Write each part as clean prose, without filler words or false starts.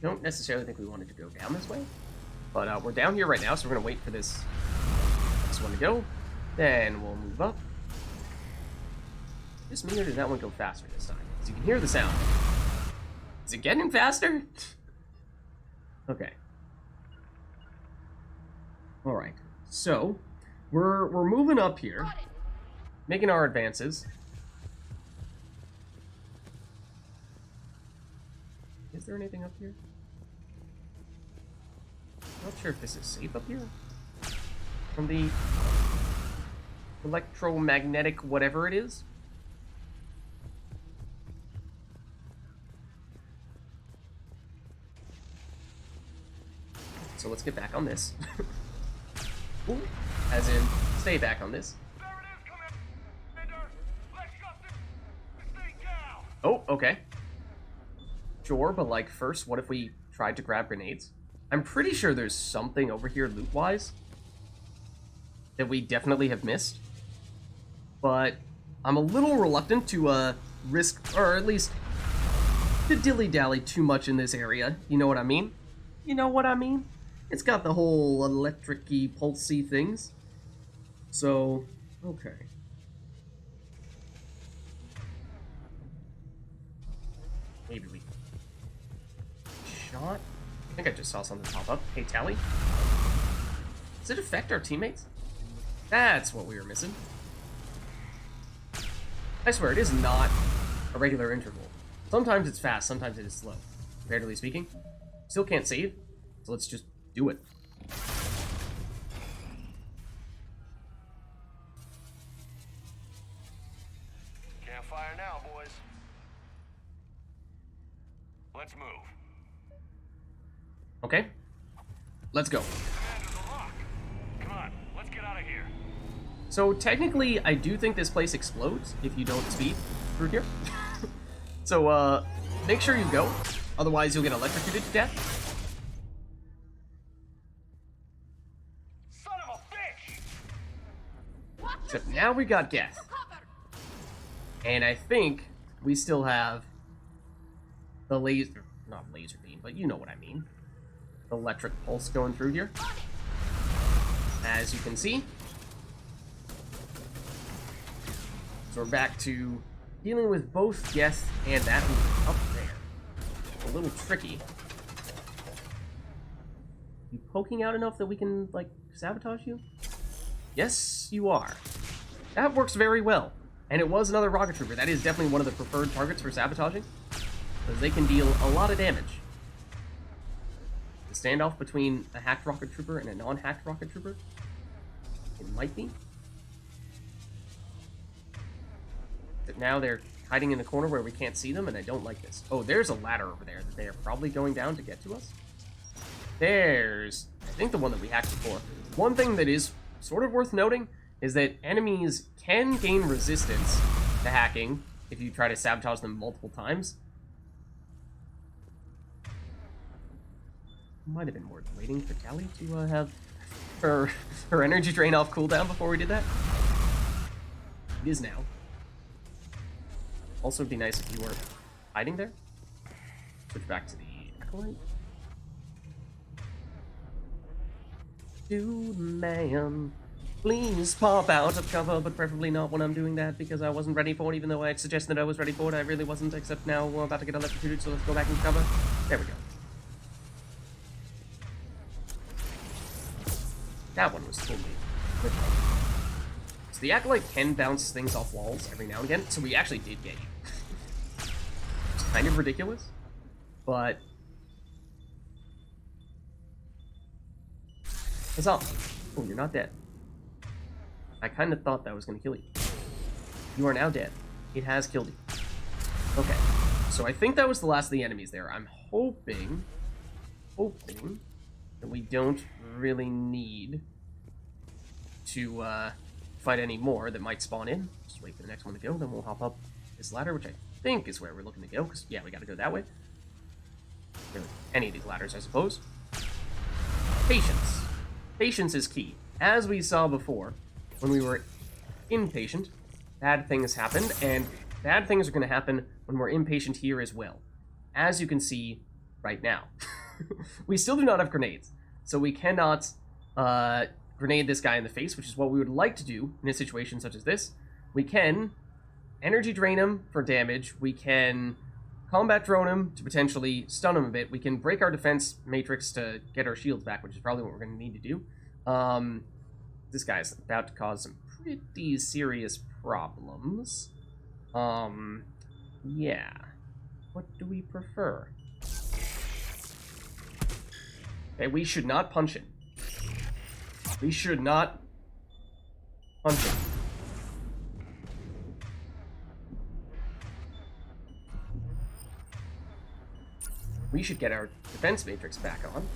Don't necessarily think we wanted to go down this way, but we're down here right now, so we're gonna wait for this one to go. Then we'll move up. Just me, or did that one go faster this time? Because you can hear the sound. Is it getting faster? Okay. All right. So we're moving up here, making our advances. Is there anything up here? Not sure if this is safe up here. From the electromagnetic whatever it is. So let's get back on this. Ooh, as in, stay back on this. There it is, Commander! Let's shut this thing down! Oh, okay. Sure, but like first, what if we tried to grab grenades? I'm pretty sure there's something over here loot-wise that we definitely have missed. But I'm a little reluctant to risk, or at least to dilly-dally too much in this area. You know what I mean? You know what I mean? It's got the whole electric-y, pulsy things. So, okay. Maybe we shot? I think I just saw something pop up. Hey, Tally? Does it affect our teammates? That's what we were missing. I swear, it is not a regular interval. Sometimes it's fast, sometimes it is slow. Comparatively speaking. Still can't save, so let's just do it. Can't fire now, boys. Let's move. Okay? Let's go. Commander, the lock. Come on, let's get out of here. So technically, I do think this place explodes if you don't speed through here. So, make sure you go. Otherwise, you'll get electrocuted to death. Son of a bitch! Except now we got Geth. And I think we still have the laser, not laser beam, but you know what I mean. The electric pulse going through here. As you can see. So we're back to dealing with both Geth and that one up there. A little tricky. You poking out enough that we can, like, sabotage you? Yes, you are. That works very well. And it was another rocket trooper. That is definitely one of the preferred targets for sabotaging, because they can deal a lot of damage. The standoff between a hacked rocket trooper and a non-hacked rocket trooper, it might be. But now they're hiding in the corner where we can't see them, and I don't like this. Oh, there's a ladder over there that they are probably going down to get to us. There's, I think, the one that we hacked before. One thing that is sort of worth noting is that enemies can gain resistance to hacking if you try to sabotage them multiple times. Might have been worth waiting for Tally to have her energy drain off cooldown before we did that. It is now. Also, it'd be nice if you weren't hiding there. Switch back to the Acolyte. Dude, man, please pop out of cover, but preferably not when I'm doing that, because I wasn't ready for it, even though I had suggested that I was ready for it. I really wasn't, except now we're about to get electrocuted, so let's go back and cover. There we go. That one was totally good. So the Acolyte can bounce things off walls every now and again, so we actually did get you. It's kind of ridiculous, but... What's up? Oh, you're not dead. I kind of thought that was going to kill you. You are now dead. It has killed you. Okay, so I think that was the last of the enemies there. I'm hoping that we don't really need to fight any more that might spawn in. Just wait for the next one to go, then we'll hop up this ladder, which I think is where we're looking to go, because, yeah, we gotta go that way. Or any of these ladders, I suppose. Patience. Patience is key. As we saw before, when we were impatient, bad things happened, and bad things are going to happen when we're impatient here as well. As you can see, right now. We still do not have grenades, so we cannot grenade this guy in the face, which is what we would like to do in a situation such as this. We can energy drain him for damage. We can combat drone him to potentially stun him a bit. We can break our defense matrix to get our shields back, which is probably what we're going to need to do. This guy's about to cause some pretty serious problems. Yeah. What do we prefer? Okay, we should not punch him. We should not punch him. We should get our defense matrix back on.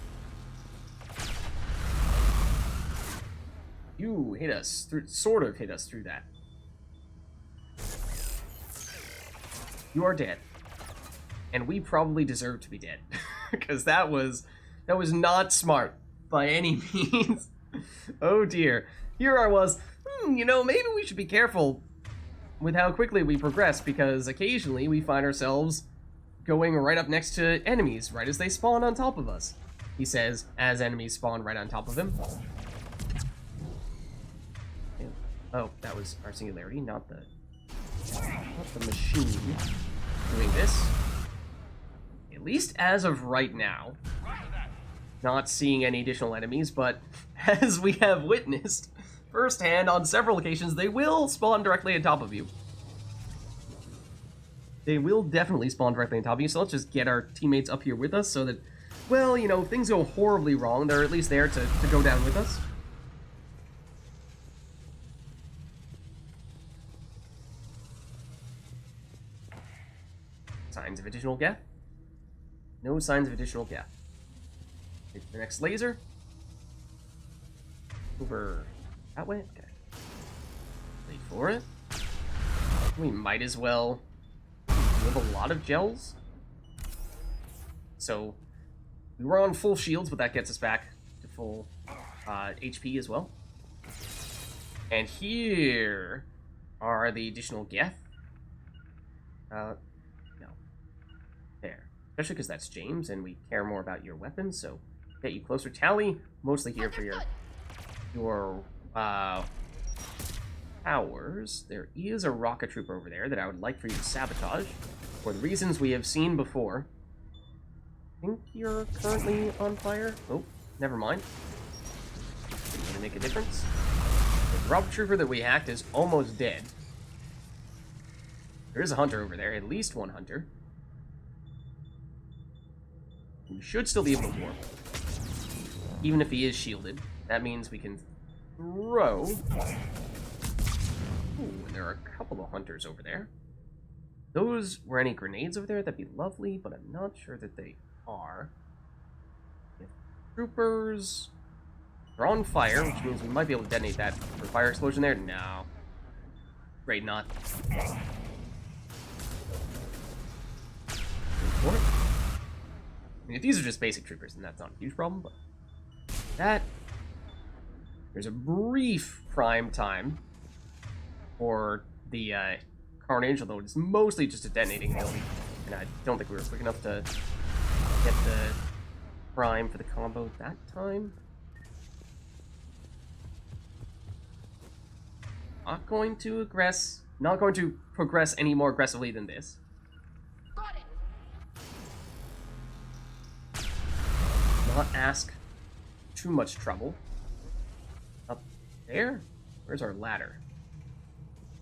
You hit us, sort of hit us through that. You are dead. And we probably deserve to be dead. Because that was not smart by any means. Oh dear. Here I was, you know, maybe we should be careful with how quickly we progress, because occasionally we find ourselves going right up next to enemies right as they spawn on top of us, he says, as enemies spawn right on top of him. Oh, that was our singularity, not the machine doing this. At least as of right now, not seeing any additional enemies, but as we have witnessed firsthand on several occasions, they will spawn directly on top of you. They will definitely spawn directly on top of you, so let's just get our teammates up here with us so that, well, you know, if things go horribly wrong, they're at least there to go down with us. Signs of additional Geth? No signs of additional Geth. The next laser. Over that way? Okay. Wait for it. We might as well. We have a lot of gels. So, we were on full shields, but that gets us back to full HP as well. And here are the additional Geth. No. There. Especially because that's James, and we care more about your weapons, so get you closer. Tally, mostly here for your powers. There is a rocket trooper over there that I would like for you to sabotage for the reasons we have seen before. I think you're currently on fire. Oh, never mind. Isn't gonna make a difference. The rocket trooper that we hacked is almost dead. There is a hunter over there, at least one hunter. We should still be able to warp. Even if he is shielded. That means we can throw. Ooh, and there are a couple of hunters over there. Those were any grenades over there, that'd be lovely, but I'm not sure that they are. We have troopers. They're on fire, which means we might be able to detonate that for fire explosion there. No. Great, not. I mean, if these are just basic troopers, then that's not a huge problem, but that... There's a brief prime time for the Carnage, although it's mostly just a detonating ability, and I don't think we were quick enough to get the prime for the combo that time. Not going to progress any more aggressively than this. Not ask too much trouble. Up there? Where's our ladder?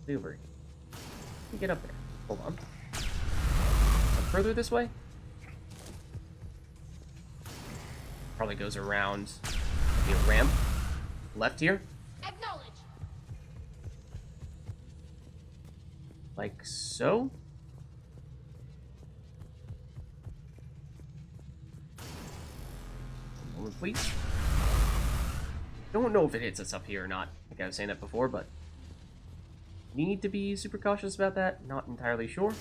Over. Let me get up there. Hold on. Up further this way? Probably goes around the ramp. Left here? Acknowledge. Like so? Please. Don't know if it hits us up here or not. I think I was saying that before, but need to be super cautious about that. Not entirely sure.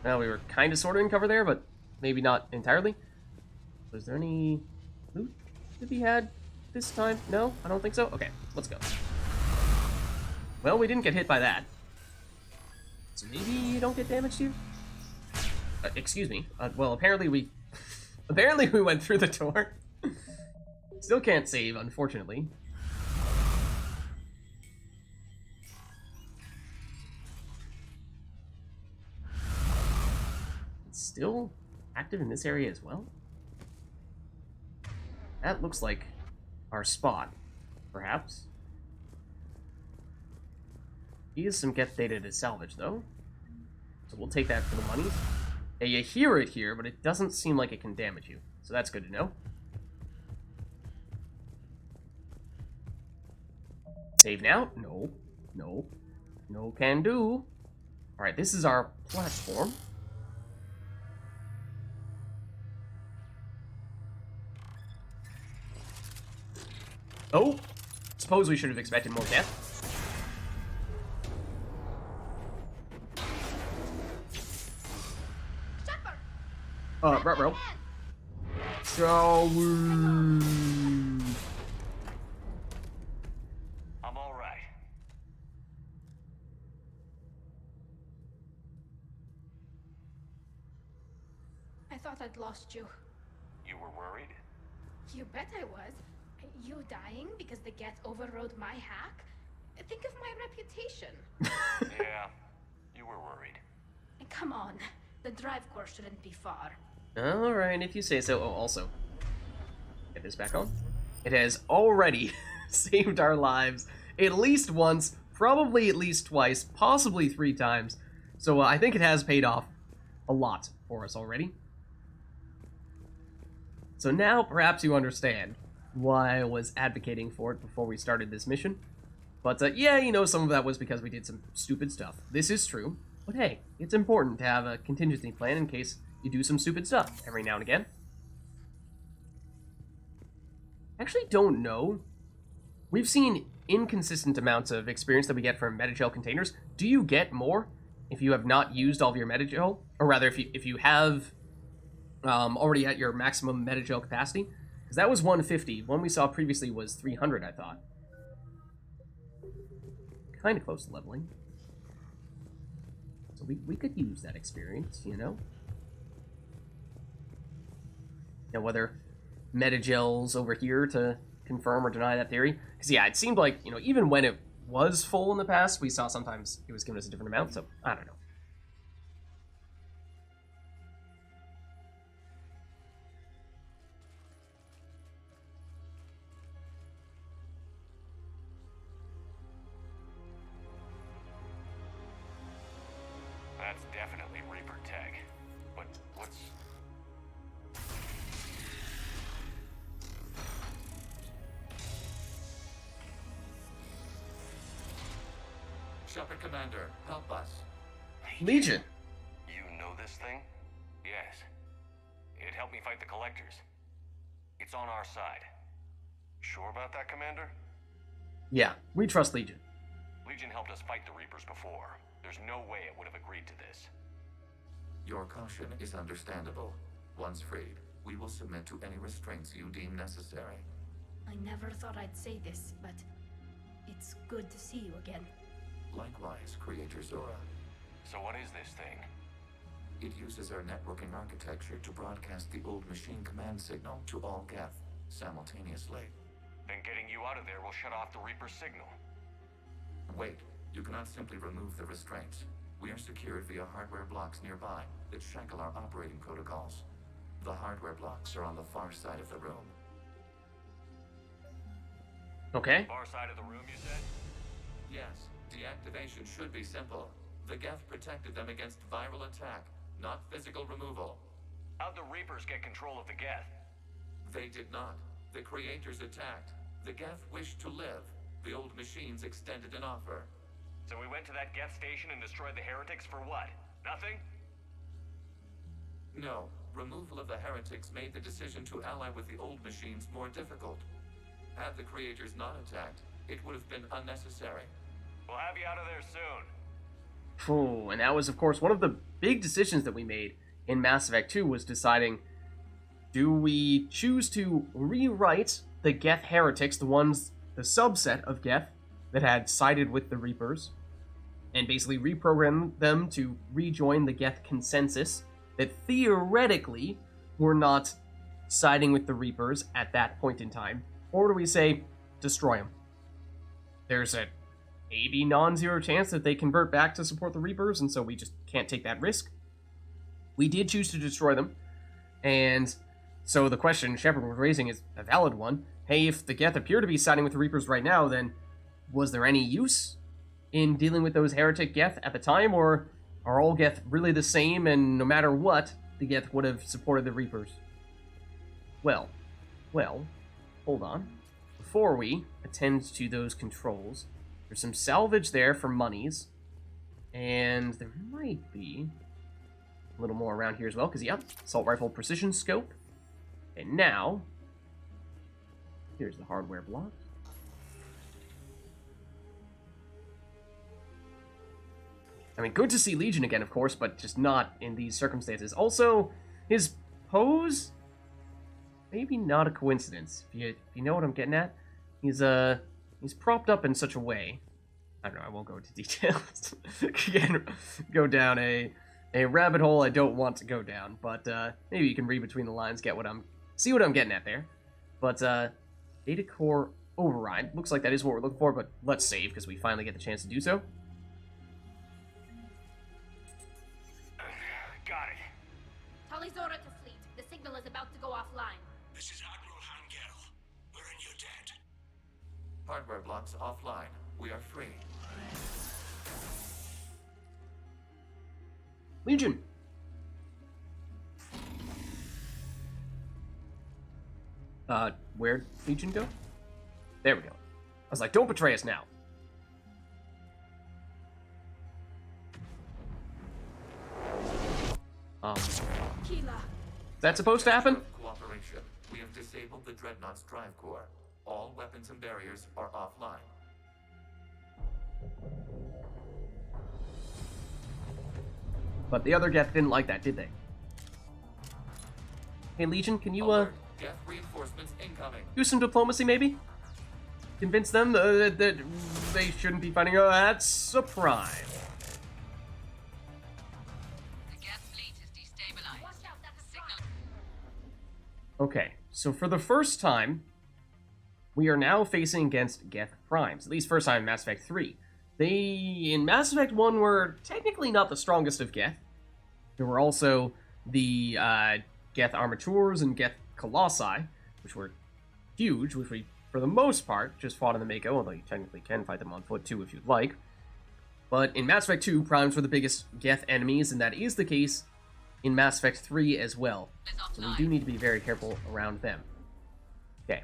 Well, we were kind of sort of in cover there, but maybe not entirely. Was there any loot to be had this time? No, I don't think so. Okay, let's go. Well, we didn't get hit by that, so maybe you don't get damaged here. Excuse me. Well, apparently we... apparently we went through the door. Still can't save, unfortunately. It's still active in this area as well? That looks like our spot, perhaps. He has some Geth data to salvage, though. So we'll take that for the money. Yeah, you hear it here, but it doesn't seem like it can damage you. So that's good to know. Save now? No. No. No can do. Alright, this is our platform. Oh! Suppose we should have expected more death. Shepard! Bro. Shall we? I'm all right. I thought I'd lost you. You were worried? You bet I was. You dying because the Geth overrode my hack? Think of my reputation. Yeah, you were worried. Come on, the drive core shouldn't be far. Alright, if you say so. Oh, also, get this back on. It has already saved our lives at least once, probably at least twice, possibly 3 times. So I think it has paid off a lot for us already. So now perhaps you understand why I was advocating for it before we started this mission. But yeah, you know, some of that was because we did some stupid stuff. This is true. But hey, it's important to have a contingency plan in case you do some stupid stuff every now and again. I actually don't know. We've seen inconsistent amounts of experience that we get from metagel containers. Do you get more if you have not used all of your metagel? Or rather, if you have already at your maximum metagel capacity? Because that was 150. One we saw previously was 300, I thought. Kind of close to leveling. So we could use that experience, you know? Now, whether metagel's over here to confirm or deny that theory. Because, yeah, it seemed like, you know, even when it was full in the past, we saw sometimes it was giving us a different amount, so I don't know. That's definitely Reaper tech. But what's... Shepard Commander, help us. Legion! You know this thing? Yes. It helped me fight the Collectors. It's on our side. Sure about that, Commander? Yeah, we trust Legion. Legion helped us fight the Reapers before. There's no way it would have agreed to this. Your caution is understandable. Once freed, we will submit to any restraints you deem necessary. I never thought I'd say this, but it's good to see you again. Likewise, Creator Zora. So what is this thing? It uses our networking architecture to broadcast the old machine command signal to all Geth simultaneously. Then getting you out of there will shut off the Reaper signal. Wait, you cannot simply remove the restraints. We are secured via hardware blocks nearby that shackle our operating protocols. The hardware blocks are on the far side of the room. Okay. Far side of the room, you said? Yes, deactivation should be simple. The Geth protected them against viral attack, not physical removal. How'd the Reapers get control of the Geth? They did not. The Creators attacked. The Geth wished to live. The old machines extended an offer. So we went to that Geth station and destroyed the heretics for what? Nothing? No, removal of the heretics made the decision to ally with the old machines more difficult. Had the Creators not attacked, it would have been unnecessary. We'll have you out of there soon. Phew, and that was, of course, one of the big decisions that we made in Mass Effect 2 was deciding, do we choose to rewrite the Geth heretics, the subset of Geth that had sided with the Reapers, and basically reprogram them to rejoin the Geth consensus that theoretically we're not siding with the Reapers at that point in time? Or do we say, destroy them? There's a maybe non-zero chance that they convert back to support the Reapers, and so we just can't take that risk. We did choose to destroy them, and so the question Shepard was raising is a valid one. Hey, if the Geth appear to be siding with the Reapers right now, then was there any use in dealing with those heretic Geth at the time, or are all Geth really the same, and no matter what, the Geth would have supported the Reapers? Well, hold on. Before we attend to those controls, there's some salvage there for monies, and there might be a little more around here as well, because, yeah, assault rifle precision scope. And now, here's the hardware block. I mean, good to see Legion again, of course, but just not in these circumstances. Also, his pose, maybe not a coincidence. If you know what I'm getting at, he's propped up in such a way. I don't know, I won't go into details. Again, go down a rabbit hole I don't want to go down, but maybe you can read between the lines, see what I'm getting at there. But data core override, looks like that is what we're looking for, but let's save because we finally get the chance to do so. Got it. Tully's order to fleet. The signal is about to go offline. This is Admiral Hangel. We're in your debt. Hardware blocks offline. We are free. Legion. Where'd Legion go? There we go. I was like, don't betray us now. Keela. Is that supposed to happen? Cooperation. We have disabled the Dreadnought's drive core. All weapons and barriers are offline. But the other Geth didn't like that, did they? Hey, Legion, can you, Alert. Geth reinforcements incoming. do some diplomacy, maybe? Convince them that they shouldn't be fighting. Oh, that's a prime. The Geth fleet is destabilized. Watch out, that's a Signal. Okay, so for the first time, we are now facing against Geth Primes. At least first time in Mass Effect 3. They, in Mass Effect 1, were technically not the strongest of Geth. There were also the Geth Armatures and Geth Colossi, which were huge, which we, for the most part, just fought in the Mako, although you technically can fight them on foot too if you'd like. But in Mass Effect 2, Primes were the biggest Geth enemies, and that is the case in Mass Effect 3 as well. So we do need to be very careful around them. Okay.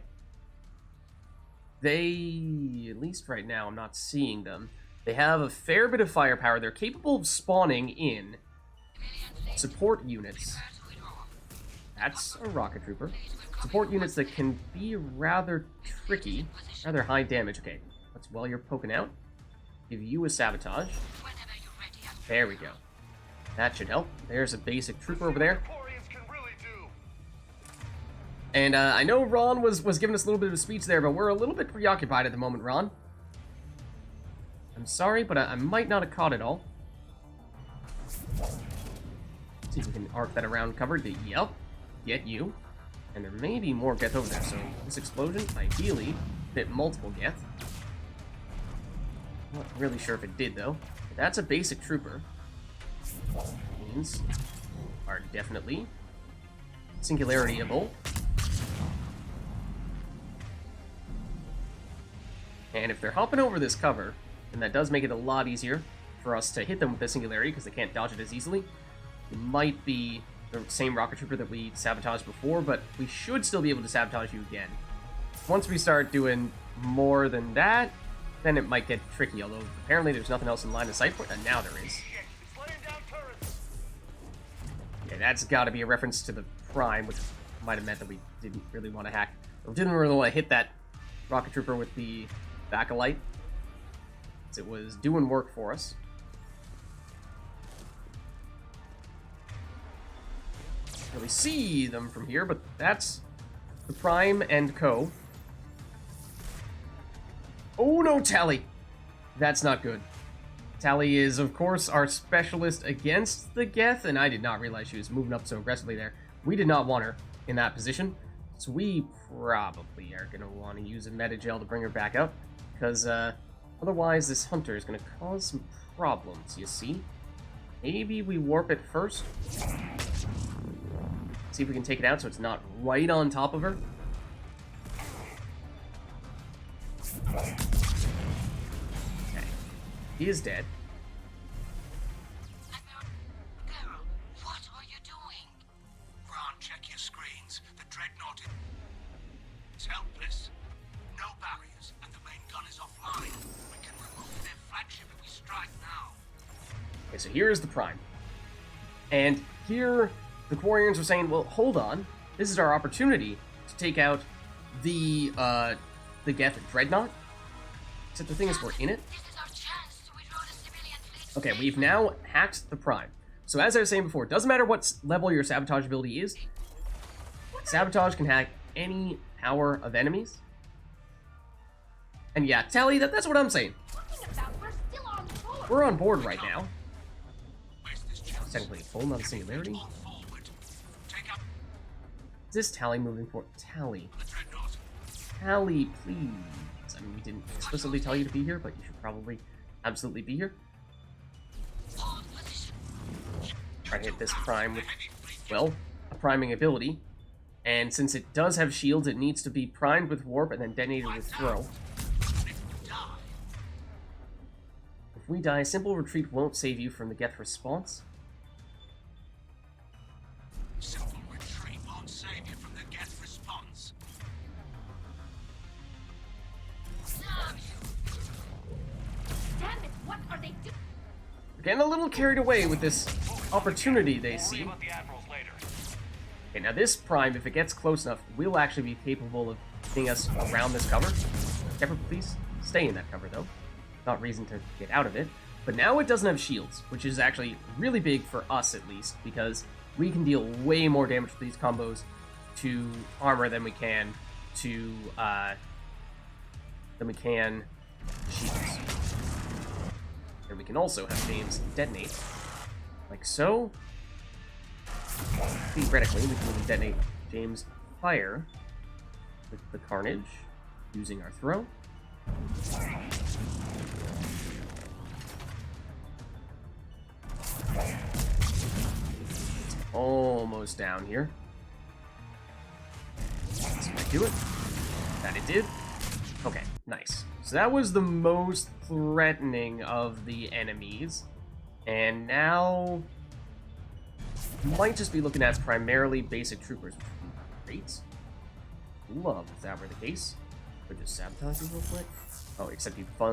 They, at least right now, I'm not seeing them. They have a fair bit of firepower. They're capable of spawning in support units. That's a rocket trooper. Support units that can be rather tricky, rather high damage. Okay, let's, while you're poking out, give you a sabotage. There we go. That should help. There's a basic trooper over there. And I know Ron was giving us a little bit of a speech there, but we're a little bit preoccupied at the moment, Ron. I'm sorry, but I might not have caught it all. Let's see if we can arc that around cover. Yep, get you. And there may be more Geth over there, so this explosion, ideally, hit multiple Geth. Not really sure if it did, though. But that's a basic trooper. Means are definitely singularity-able. And if they're hopping over this cover, then that does make it a lot easier for us to hit them with the singularity, because they can't dodge it as easily. It might be the same rocket trooper that we sabotaged before, but we should still be able to sabotage you again. Once we start doing more than that, then it might get tricky, although apparently there's nothing else in line of sight for it, and now there is. Yeah, that's got to be a reference to the Prime, which might have meant that we didn't really want to hack, or didn't really want to hit that rocket trooper with the Bakelite. It was doing work for us. Can't really see them from here, but that's the Prime and Co. Oh no, Tally! That's not good. Tally is, of course, our specialist against the Geth, and I did not realize she was moving up so aggressively there. We did not want her in that position, so we probably are going to want to use a meta gel to bring her back up, because otherwise this hunter is going to cause some problems, you see? Maybe we warp it first. See if we can take it out so it's not right on top of her. Okay. He is dead. Girl, what are you doing? Grant, check your screens. The dreadnought is helpless. No barriers, and the main gun is offline. We can remove their flagship if we strike now. Okay, so here is the Prime. And here, the Quarians are saying, well, hold on. This is our opportunity to take out the Geth Dreadnought. Except the thing is, we're in it. This is our chance to withdraw the civilian fleet. Okay, we've now hacked the Prime. So as I was saying before, it doesn't matter what level your sabotage ability is. Sabotage can hack any power of enemies. And yeah, Tally, that's what I'm saying. Talking about, we're still on board. We're on board right now. Waste this chance. Technically full, not a singularity. On forward. Take up Is this Tally moving forward? Tally. the dreadnought. Tally, please. I mean, we didn't explicitly tell you to be here, but you should probably absolutely be here. Hold position. Try to hit this Prime with, well, a priming ability. And since it does have shields, it needs to be primed with warp and then detonated with throw. If we die, simple retreat won't save you from the Geth response. Simple retreat won't save you from the Geth response. Damn it, what are they doing? We're getting a little carried away with this opportunity they Worry see. about the admirals later. Okay, now this Prime, if it gets close enough, will actually be capable of getting us around this cover. Shepard, please stay in that cover, though. Not reason to get out of it. But now it doesn't have shields, which is actually really big for us, at least, because we can deal way more damage with these combos to armor than we can to, shields. And we can also have James detonate, like so. Theoretically, we can even detonate James fire with the Carnage, using our throw. It's almost down here. This might do it. That it did. Okay, nice. So that was the most threatening of the enemies. And now might just be looking at primarily basic troopers, which would be great. Love if that were the case. But just sabotage you real quick. Oh, except he fell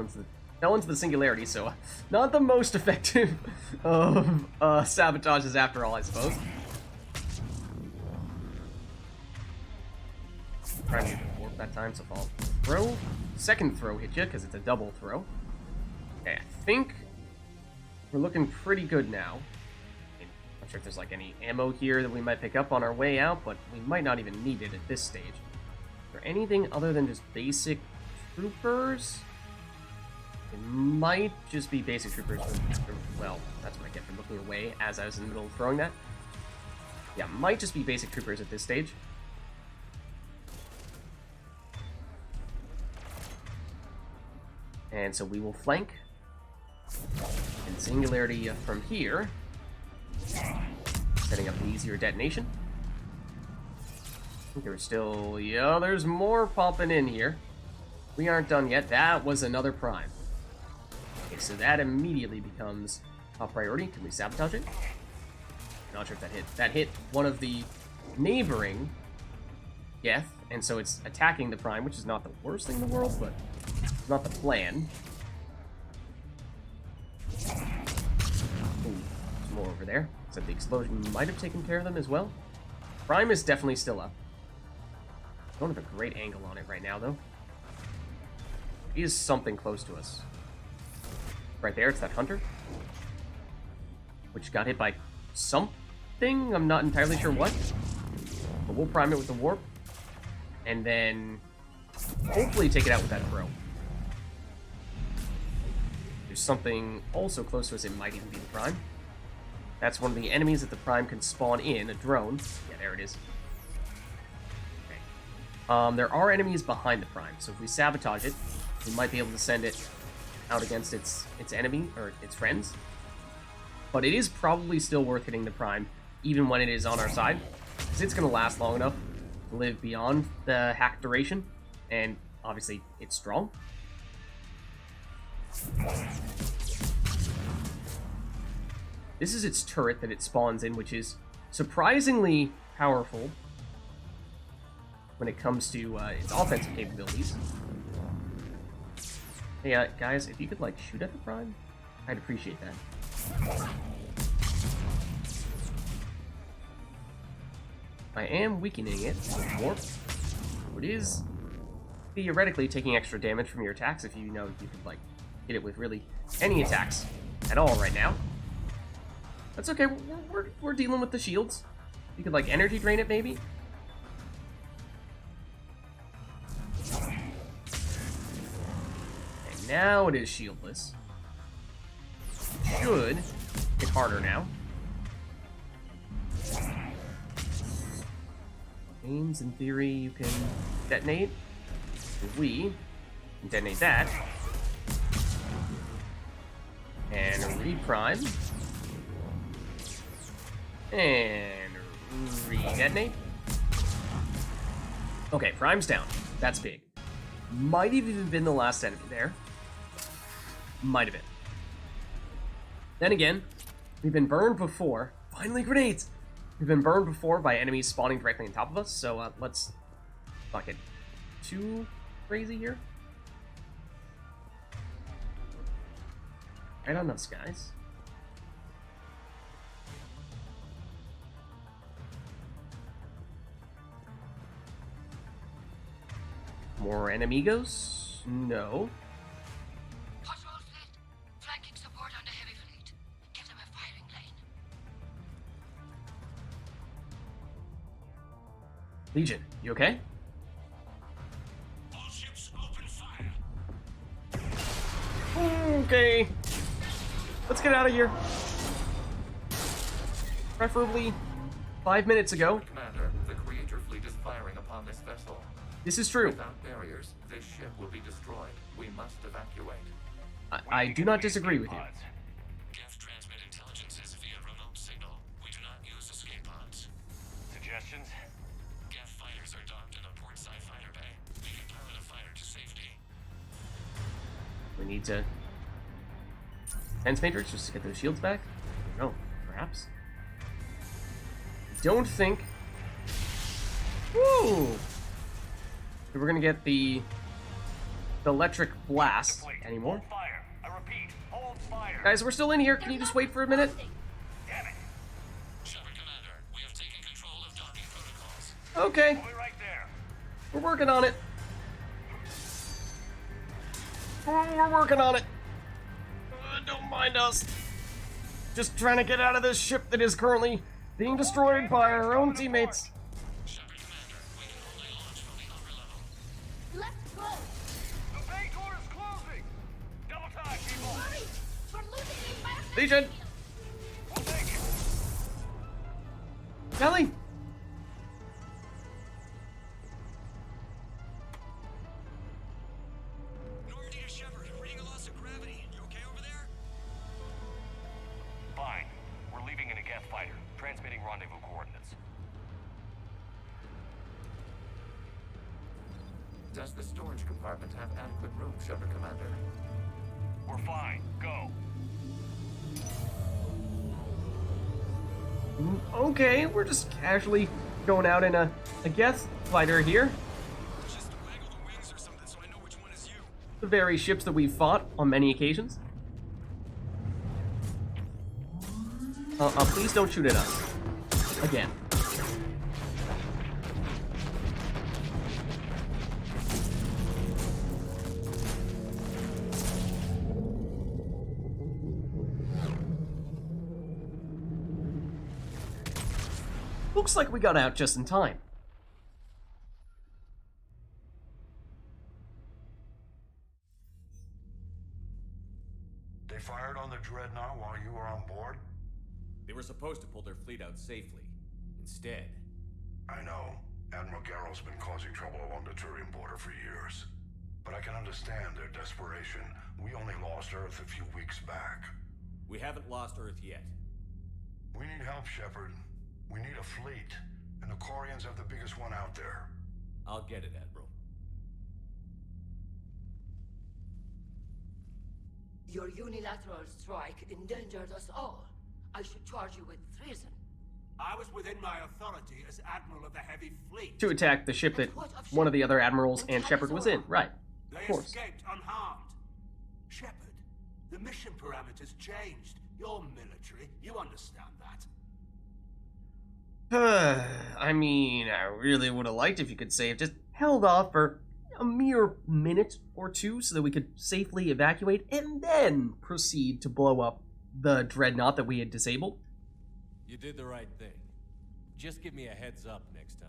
into the singularity, so not the most effective of sabotages after all, I suppose. Trying to get the warp that time, so fall. Throw. Second throw hit you, because it's a double throw. Okay, I think we're looking pretty good now. Not sure if there's like any ammo here that we might pick up on our way out, but we might not even need it at this stage. Is there anything other than just basic troopers? It might just be basic troopers. Well, that's what I get from looking away as I was in the middle of throwing that. Yeah, might just be basic troopers at this stage. And so we will flank. And singularity from here. Setting up the easier detonation. I think there's still... yeah, there's more popping in here. We aren't done yet. That was another Prime. Okay, so that immediately becomes top priority. Can we sabotage it? Not sure if that hit. That hit one of the neighboring Geth, and so it's attacking the Prime, which is not the worst thing in the world, but not the plan. Ooh, there's more over there. Except the explosion might have taken care of them as well. Prime is definitely still up. Don't have a great angle on it right now, though. He is something close to us. Right there, it's that hunter. Which got hit by something. I'm not entirely sure what. But we'll prime it with the warp. And then hopefully take it out with that throw. There's something also close to us, it might even be the Prime. That's one of the enemies that the Prime can spawn in, a drone. Yeah, there it is. Okay. There are enemies behind the Prime, so if we sabotage it, we might be able to send it out against its enemy, or its friends. But it is probably still worth hitting the Prime, even when it is on our side, because it's going to last long enough to live beyond the hack duration, and obviously it's strong. This is its turret that it spawns in, which is surprisingly powerful when it comes to its offensive capabilities. Hey, guys, if you could, like, shoot at the Prime, I'd appreciate that. I am weakening it more. It is theoretically taking extra damage from your attacks if you know you could, like, hit it with really any attacks at all right now. That's okay, we're dealing with the shields. You could, like, energy drain it, maybe? And now it is shieldless. Should hit harder now. Aims, in theory, you can detonate. If we can detonate that. And reprime. And re-detonate. Okay, Prime's down. That's big. Might have even been the last enemy there. Might have been. Then again, we've been burned before. Finally, grenades! We've been burned before by enemies spawning directly on top of us, so let's not get too crazy here. Right on those guys. More enemigos? No. Patrol fleet, flanking support on the heavy fleet. Give them a firing lane. Legion, you okay? All ships open fire. Okay. Let's get out of here. Preferably 5 minutes ago. Commander, the Creator fleet is firing upon this vessel. This is true. Without barriers, this ship will be destroyed. We must evacuate. I do not disagree with you. Geth transmit intelligences via remote signal. We do not use escape pods. Suggestions? Geth fighters are docked in a port side fighter bay. We can pilot a fighter to safety. We need to... Defense Matrix just to get those shields back? No, perhaps. Don't think... Woo! We're gonna get the electric blast anymore. Hold fire. I repeat, hold fire. Guys, we're still in here. Can you just wait for a minute? Damn it. Shepard, Commander, we have taken control of docking protocols. Okay, I'll be right there. we're working on it. We're working on it. Don't mind us. Just trying to get out of this ship that is currently being destroyed by our own teammates. Shepard, Commander, we can only launch from the upper level. Let's go! The bay door is closing. Double time, people. Hurry! We're losing the environment! Legion! We'll take it. Kelly! Normandy to Shepard, reading a loss of gravity. You okay over there? Fine. We're leaving in a Geth fighter. Transmitting rendezvous coordinates. Does the storage compartment have adequate room, Shepard, Commander? We're fine. Go. Okay, we're just casually going out in a Geth fighter here. Just waggle the wings or something so I know which one is you. The very ships that we've fought on many occasions. Please don't shoot at us. Again. Looks like we got out just in time. They were supposed to pull their fleet out safely. Instead... I know. Admiral Garrow's been causing trouble along the Turian border for years. But I can understand their desperation. We only lost Earth a few weeks back. We haven't lost Earth yet. We need help, Shepard. We need a fleet. And the Quarians have the biggest one out there. I'll get it, Admiral. Your unilateral strike endangered us all. I should charge you with treason. I was within my authority as Admiral of the Heavy Fleet. To attack the ship that one of the other admirals and Shepard was in. Right. They Of course. escaped unharmed. Shepard, the mission parameters changed. You're military. You understand that. I mean, I really would have liked if you could say it just held off for a mere minute or two so that we could safely evacuate and then proceed to blow up the dreadnought that we had disabled. You did the right thing. Just give me a heads up next time.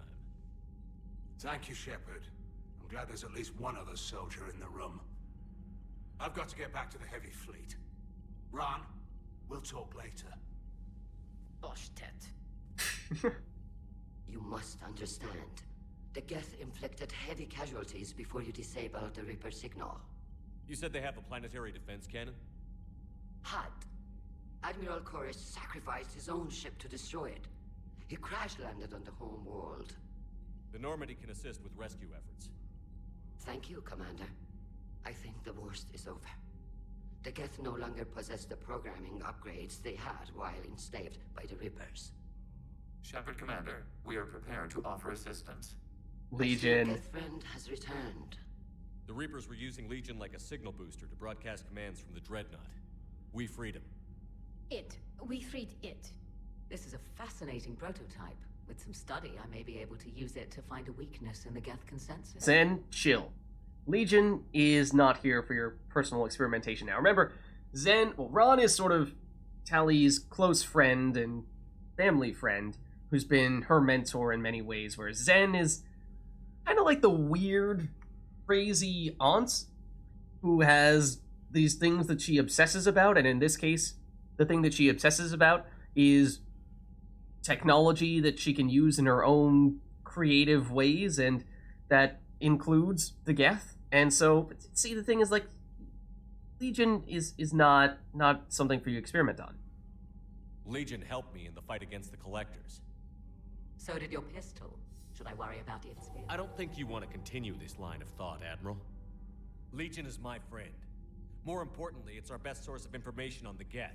Thank you, Shepard. I'm glad there's at least one other soldier in the room. I've got to get back to the Heavy Fleet. Ron, we'll talk later. Oshtet. You must understand. The Geth inflicted heavy casualties before you disabled the Reaper signal. You said they have a planetary defense cannon? Had. Admiral Koresh sacrificed his own ship to destroy it. He crash-landed on the home world. The Normandy can assist with rescue efforts. Thank you, Commander. I think the worst is over. The Geth no longer possess the programming upgrades they had while enslaved by the Reapers. Shepard, Commander, we are prepared to offer assistance. Legion. My Geth friend has returned. The Reapers were using Legion like a signal booster to broadcast commands from the Dreadnought. We freed him. We freed it. This is a fascinating prototype. With some study, I may be able to use it to find a weakness in the Geth consensus. Zen, chill. Legion is not here for your personal experimentation now. Remember, Ron is sort of Tally's close friend and family friend, who's been her mentor in many ways, whereas Zen is kind of like the weird, crazy aunt who has these things that she obsesses about, and in this case, the thing that she obsesses about is technology that she can use in her own creative ways, and that includes the Geth. And so, see, the thing is, like, Legion is not something for you to experiment on. Legion helped me in the fight against the Collectors. So did your pistol. Should I worry about its speed? I don't think you want to continue this line of thought, Admiral. Legion is my friend. More importantly, it's our best source of information on the Geth.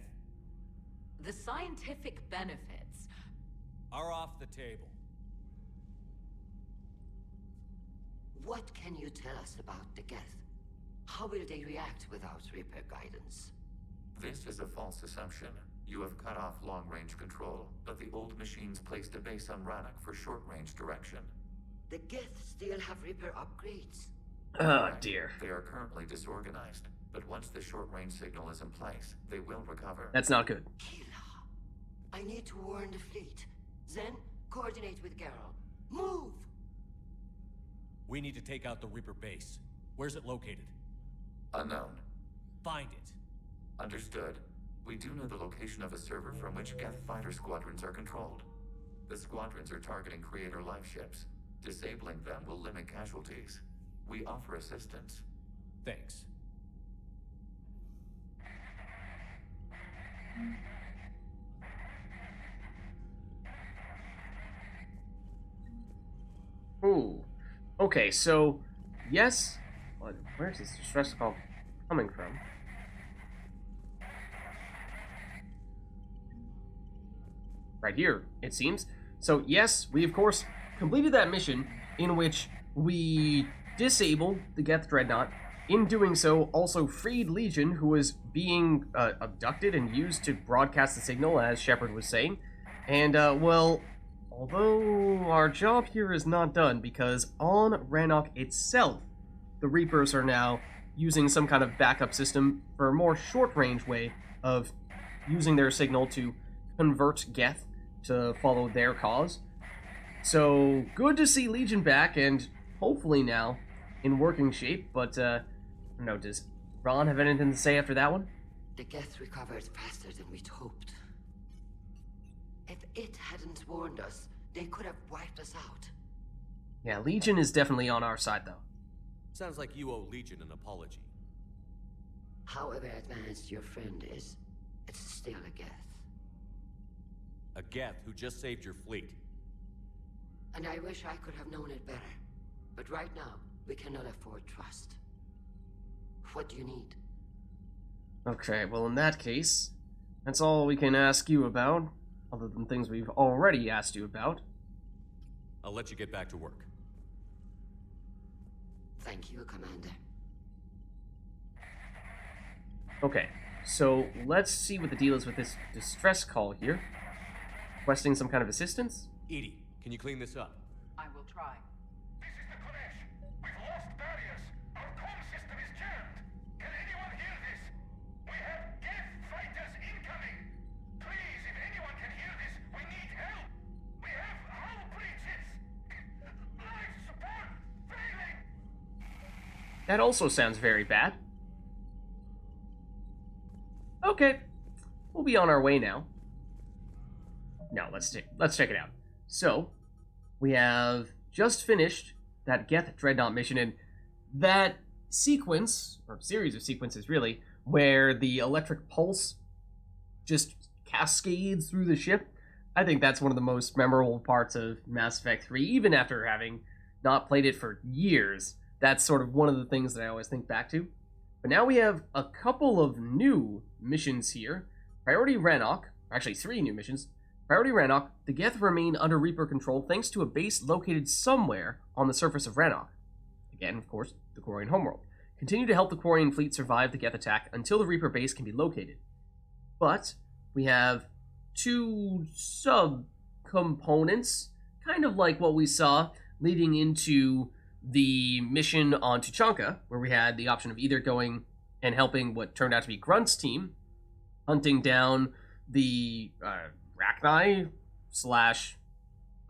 The scientific benefits are off the table. What can you tell us about the Geth? How will they react without Reaper guidance? This is a false assumption. You have cut off long-range control, but the old machines placed a base on Rannoch for short-range direction. The Geth still have Reaper upgrades. Oh, dear. They are currently disorganized, but once the short-range signal is in place, they will recover. That's not good. Kila, I need to warn the fleet. Zen, coordinate with Garrow. Move! We need to take out the Reaper base. Where's it located? Unknown. Find it. Understood. We do know the location of a server from which Geth fighter squadrons are controlled. The squadrons are targeting Creator life ships. Disabling them will limit casualties. We offer assistance. Thanks. Ooh. Okay, so, yes. Where's this distress call coming from? Right here, it seems. So, yes, we of course completed that mission in which we disabled the Geth Dreadnought. In doing so, also freed Legion, who was being abducted and used to broadcast the signal, as Shepard was saying. And, well, although our job here is not done, because on Rannoch itself, the Reapers are now using some kind of backup system for a more short-range way of using their signal to convert Geth to follow their cause. So, good to see Legion back, and hopefully now in working shape, but, I don't know, does Ron have anything to say after that one? The Geth recovered faster than we'd hoped. it hadn't warned us, they could have wiped us out. Yeah, Legion is definitely on our side, though. Sounds like you owe Legion an apology. However advanced your friend is, it's still a Geth. A Geth who just saved your fleet. And I wish I could have known it better. But right now, we cannot afford trust. What do you need? Okay, well in that case, that's all we can ask you about, other than things we've already asked you about. I'll let you get back to work. Thank you, Commander. Okay, so let's see what the deal is with this distress call here. Requesting some kind of assistance? Edie, can you clean this up? I will try. This is the Kodesh. We've lost barriers. Our comm system is jammed. Can anyone hear this? We have Geth fighters incoming. Please, if anyone can hear this, we need help. We have hull breaches. Life support failing. That also sounds very bad. Okay, we'll be on our way now. Now, let's check it out. So, we have just finished that Geth Dreadnought mission, and that sequence, or series of sequences really, where the electric pulse just cascades through the ship. I think that's one of the most memorable parts of Mass Effect 3, even after having not played it for years. That's sort of one of the things that I always think back to. But now we have a couple of new missions here. Priority Rannoch, actually 3 new missions. Priority Rannoch, the Geth remain under Reaper control thanks to a base located somewhere on the surface of Rannoch. Again, of course, the Quarian homeworld. Continue to help the Quarian fleet survive the Geth attack until the Reaper base can be located. But we have 2 sub-components, kind of like what we saw leading into the mission on Tuchanka, where we had the option of either going and helping what turned out to be Grunt's team, hunting down the Rachni /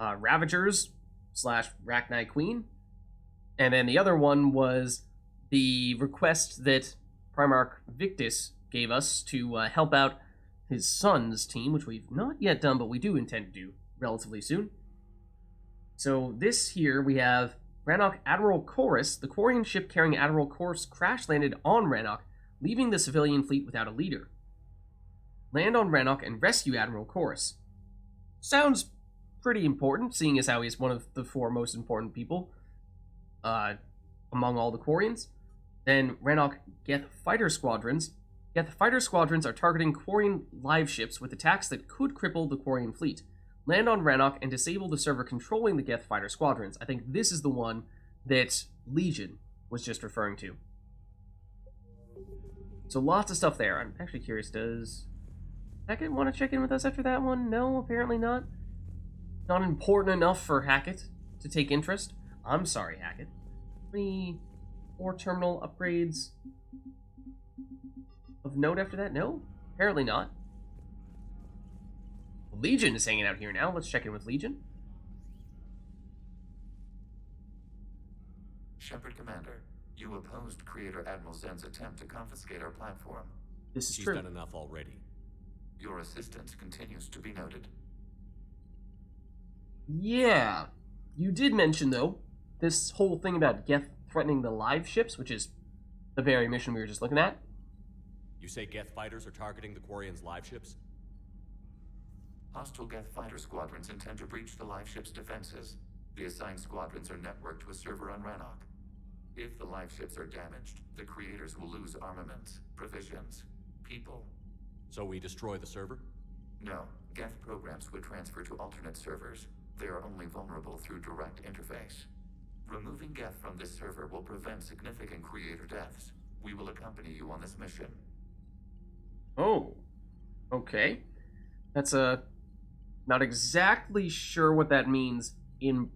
Ravagers / Rachni Queen, and then the other one was the request that Primarch Victus gave us to help out his son's team, which we've not yet done, but we do intend to do relatively soon. So this here, we have Rannoch Admiral Chorus. The Quarian ship carrying Admiral Chorus crash-landed on Rannoch, leaving the civilian fleet without a leader. Land on Rannoch and rescue Admiral Chorus. Sounds pretty important, seeing as how he's one of the 4 most important people among all the Quarians. Then Rannoch Geth Fighter Squadrons. Geth Fighter Squadrons are targeting Quarian live ships with attacks that could cripple the Quarian fleet. Land on Rannoch and disable the server controlling the Geth Fighter Squadrons. I think this is the one that Legion was just referring to. So lots of stuff there. I'm actually curious, does Hackett want to check in with us after that one? No, apparently not. Not important enough for Hackett to take interest. I'm sorry, Hackett. Any more terminal upgrades of note after that? No, apparently not. Legion is hanging out here now. Let's check in with Legion. Shepard Commander, you opposed Creator Admiral Zen's attempt to confiscate our platform. This is She's true. done enough already. Your assistance continues to be noted. Yeah. You did mention, though, this whole thing about Geth threatening the live ships, which is the very mission we were just looking at. You say Geth fighters are targeting the Quarians' live ships? Hostile Geth fighter squadrons intend to breach the live ship's defenses. The assigned squadrons are networked to a server on Rannoch. If the live ships are damaged, the creators will lose armaments, provisions, people. So we destroy the server? No, Geth programs would transfer to alternate servers. They are only vulnerable through direct interface. Removing Geth from this server will prevent significant creator deaths. We will accompany you on this mission. Oh. Okay. That's not exactly sure what that means in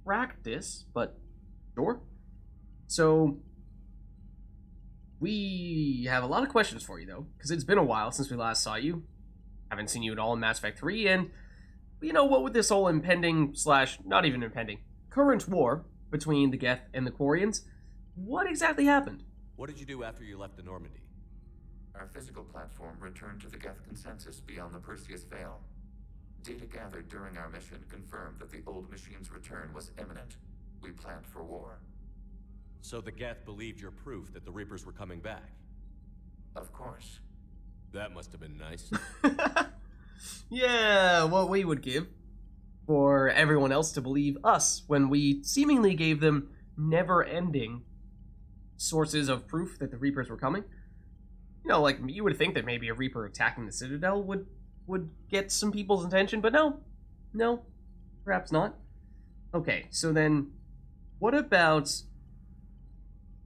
practice, but sure. So, we have a lot of questions for you, though, because it's been a while since we last saw you. Haven't seen you at all in Mass Effect 3, and, you know, what with this whole impending / not even impending, current war between the Geth and the Quarians, what exactly happened? What did you do after you left the Normandy? Our physical platform returned to the Geth consensus beyond the Perseus Veil. Data gathered during our mission confirmed that the old machine's return was imminent. We planned for war. So the Geth believed your proof that the Reapers were coming back? Of course. That must have been nice. Yeah, what we would give for everyone else to believe us when we seemingly gave them never-ending sources of proof that the Reapers were coming. You know, like, you would think that maybe a Reaper attacking the Citadel would get some people's attention, but no, perhaps not. Okay, so then, what about...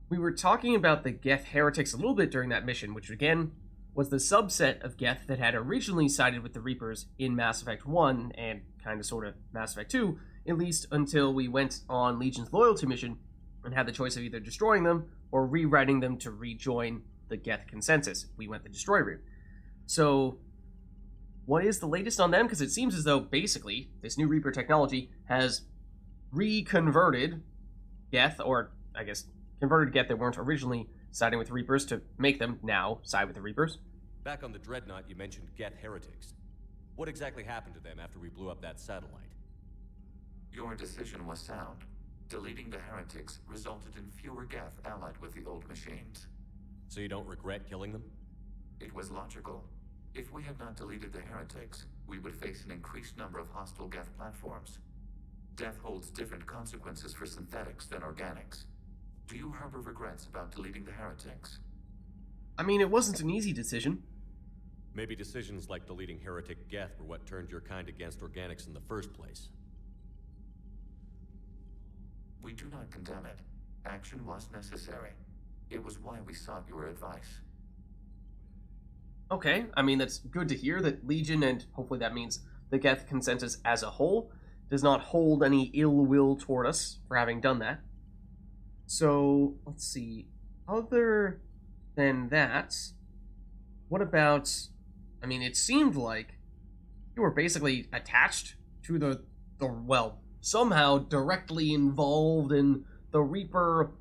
We were talking about the Geth heretics a little bit during that mission, which again was the subset of Geth that had originally sided with the Reapers in Mass Effect 1 and kind of sort of Mass Effect 2, at least until we went on Legion's loyalty mission and had the choice of either destroying them or rewriting them to rejoin the Geth consensus. We went the destroy route. So, what is the latest on them? Because it seems as though, basically, this new Reaper technology has reconverted Geth, or, I guess, converted Geth that weren't originally siding with Reapers to make them now side with the Reapers. Back on the Dreadnought, you mentioned Geth heretics. What exactly happened to them after we blew up that satellite? Your decision was sound. Deleting the heretics resulted in fewer Geth allied with the old machines. So you don't regret killing them? It was logical. If we had not deleted the heretics, we would face an increased number of hostile Geth platforms. Death holds different consequences for synthetics than organics. Do you harbor regrets about deleting the heretics? I mean, it wasn't an easy decision. Maybe decisions like deleting heretic Geth were what turned your kind against organics in the first place. We do not condemn it. Action was necessary. It was why we sought your advice. Okay, I mean, that's good to hear that Legion, and hopefully that means the Geth consensus as a whole, does not hold any ill will toward us for having done that. So, let's see. Other than that, what about... I mean, it seemed like you were basically attached to the well, somehow directly involved in the Reaper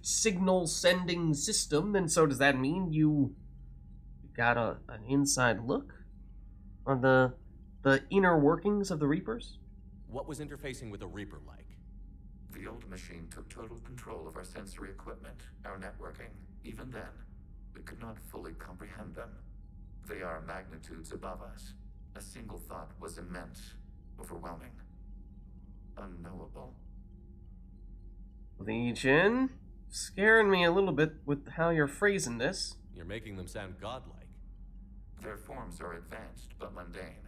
signal-sending system, and so does that mean you got an inside look on the inner workings of the Reapers? What was interfacing with a Reaper like? The old machine took total control of our sensory equipment, our networking. Even then, we could not fully comprehend them. They are magnitudes above us. A single thought was immense, overwhelming, unknowable. Legion, scaring me a little bit with how you're phrasing this. You're making them sound godlike. Their forms are advanced but mundane.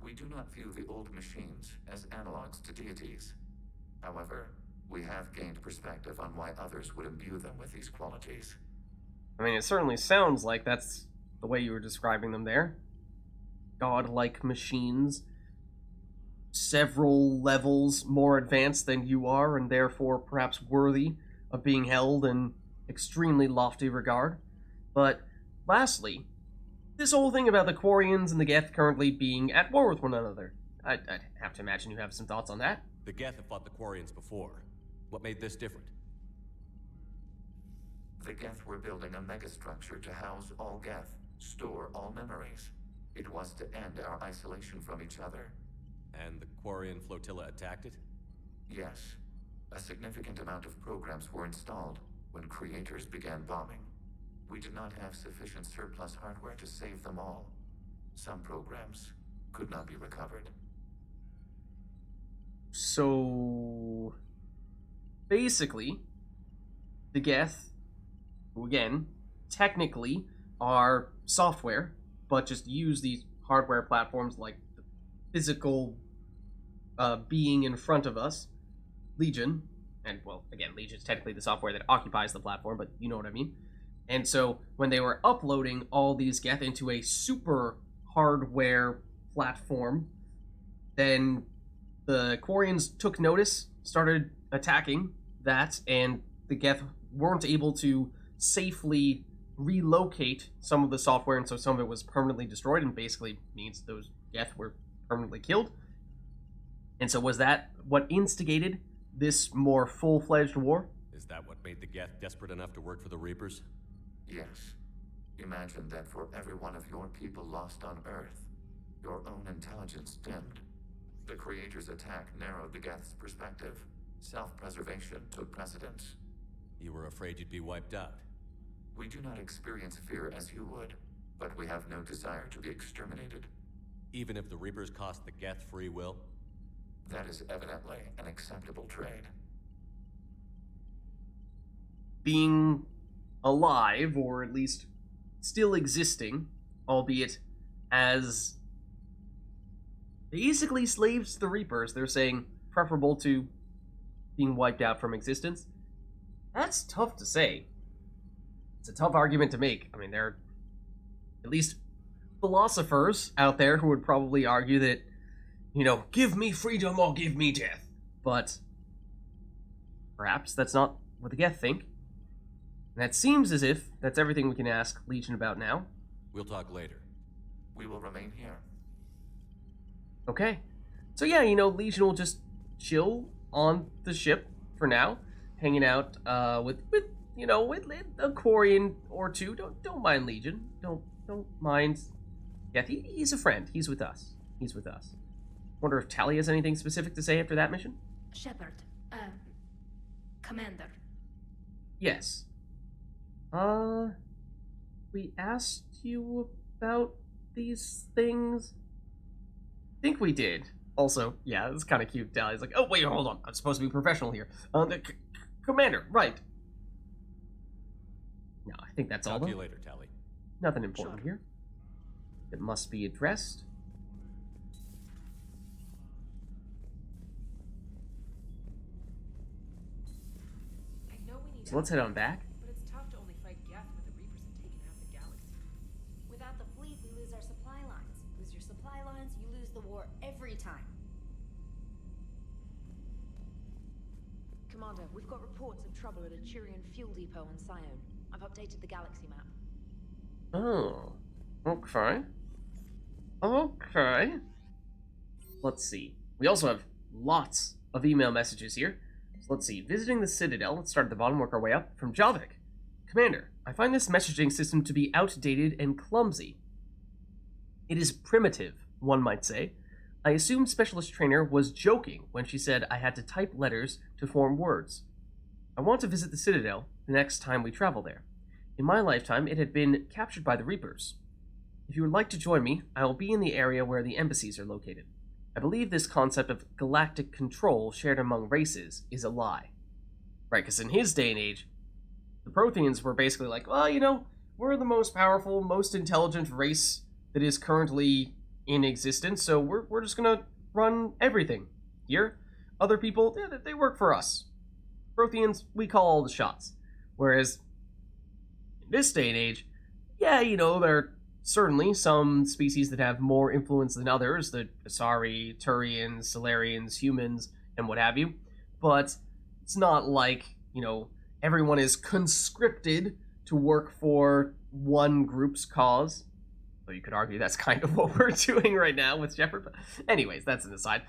We do not view the old machines as analogs to deities. However, we have gained perspective on why others would imbue them with these qualities. I mean, it certainly sounds like that's the way you were describing them there. Godlike machines, several levels more advanced than you are, and therefore perhaps worthy of being held in extremely lofty regard. But lastly, this whole thing about the Quarians and the Geth currently being at war with one another. I'd have to imagine you have some thoughts on that. The Geth have fought the Quarians before. What made this different? The Geth were building a megastructure to house all Geth, store all memories. It was to end our isolation from each other. And the Quarian flotilla attacked it? Yes. A significant amount of programs were installed when creators began bombing. We did not have sufficient surplus hardware to save them all. Some programs could not be recovered. So, basically, the Geth, who again, technically are software, but just use these hardware platforms like the physical being in front of us, Legion, and well, again, Legion's technically the software that occupies the platform, but you know what I mean. And so, when they were uploading all these Geth into a super hardware platform, then the Quarians took notice, started attacking that, and the Geth weren't able to safely relocate some of the software, and so some of it was permanently destroyed, and basically means those Geth were permanently killed. And so was that what instigated this more full-fledged war? Is that what made the Geth desperate enough to work for the Reapers? Yes. Imagine that for every one of your people lost on Earth, Your own intelligence dimmed. The Creator's attack narrowed the Geth's perspective. Self-preservation took precedence. You were afraid you'd be wiped out. We do not experience fear as you would, but we have no desire to be exterminated. Even if the Reapers cost the Geth free will? That is evidently an acceptable trade. Being alive, or at least still existing, albeit as basically slaves to the Reapers, they're saying preferable to being wiped out from existence. That's tough to say. It's a tough argument to make. I mean, there are at least philosophers out there who would probably argue that, you know, give me freedom or give me death. But perhaps that's not what the Geth think. And that seems as if that's everything we can ask Legion about now. We'll talk later. We will remain here. Okay. So yeah, you know, Legion will just chill on the ship for now, hanging out with a Quarian or two. Don't mind Legion. Don't mind. Yeah, he's a friend. He's with us. Wonder if Tally has anything specific to say after that mission? Shepard, Commander. Yes. We asked you about these things? I think we did. Also, yeah, it's kind of cute. Tally's like, oh, wait, hold on. I'm supposed to be professional here. Commander, right. No, I think that's all. Talk to you later, Tally. Nothing important here. It must be addressed. So let's head on back. But it's tough to only fight Geth when the Reapers have taken half the galaxy. Without the fleet, we lose our supply lines. Lose your supply lines, you lose the war every time. Commander, we've got reports of trouble at a Turian fuel depot on Scion. I've updated the galaxy map. Oh, okay. Okay. Let's see. We also have lots of email messages here. So let's see. Visiting the Citadel. Let's start at the bottom, work our way up. From Javik. Commander, I find this messaging system to be outdated and clumsy. It is primitive, one might say. I assume Specialist Trainer was joking when she said I had to type letters to form words. I want to visit the Citadel the next time we travel there. In my lifetime, it had been captured by the Reapers. If you would like to join me, I will be in the area where the embassies are located. I believe this concept of galactic control shared among races is a lie. Right, because in his day and age, the Protheans were basically like, well, you know, we're the most powerful, most intelligent race that is currently in existence, so we're just gonna run everything here. Other people, they work for us. Protheans, we call all the shots. Whereas, in this day and age, yeah, you know, there are certainly some species that have more influence than others, the Asari, Turians, Solarians, humans, and what have you, but it's not like, you know, everyone is conscripted to work for one group's cause. Though you could argue that's kind of what we're doing right now with Shepard, but anyways, that's an aside.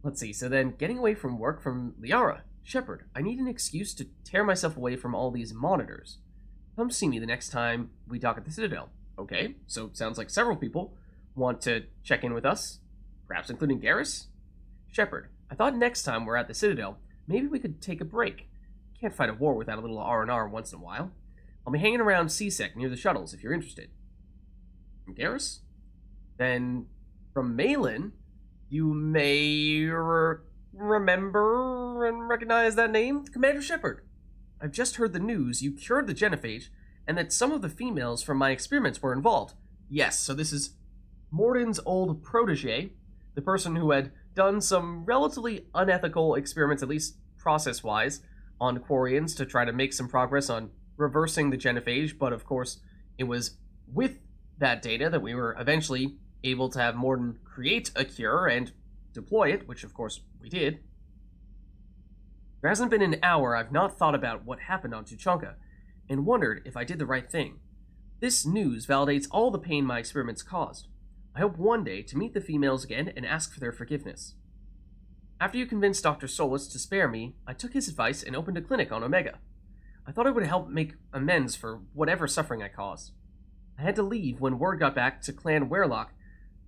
Let's see, so then, getting away from work from Liara. Shepard, I need an excuse to tear myself away from all these monitors. Come see me the next time we dock at the Citadel. Okay, so it sounds like several people want to check in with us, perhaps including Garrus. Shepard, I thought next time we're at the Citadel, maybe we could take a break. Can't fight a war without a little R&R once in a while. I'll be hanging around CSEC near the shuttles if you're interested. From Garrus? Then, from Malin, you may remember and recognize that name? Commander Shepard. I've just heard the news you cured the genophage, and that some of the females from my experiments were involved. Yes, so this is Morden's old protege, the person who had done some relatively unethical experiments, at least process-wise, on Quarians to try to make some progress on reversing the genophage, but of course, it was with that data that we were eventually able to have Morden create a cure and deploy it, which of course we did. There hasn't been an hour I've not thought about what happened on Tuchanka, and wondered if I did the right thing. This news validates all the pain my experiments caused. I hope one day to meet the females again and ask for their forgiveness. After you convinced Dr. Solus to spare me, I took his advice and opened a clinic on Omega. I thought it would help make amends for whatever suffering I caused. I had to leave when word got back to Clan Werlock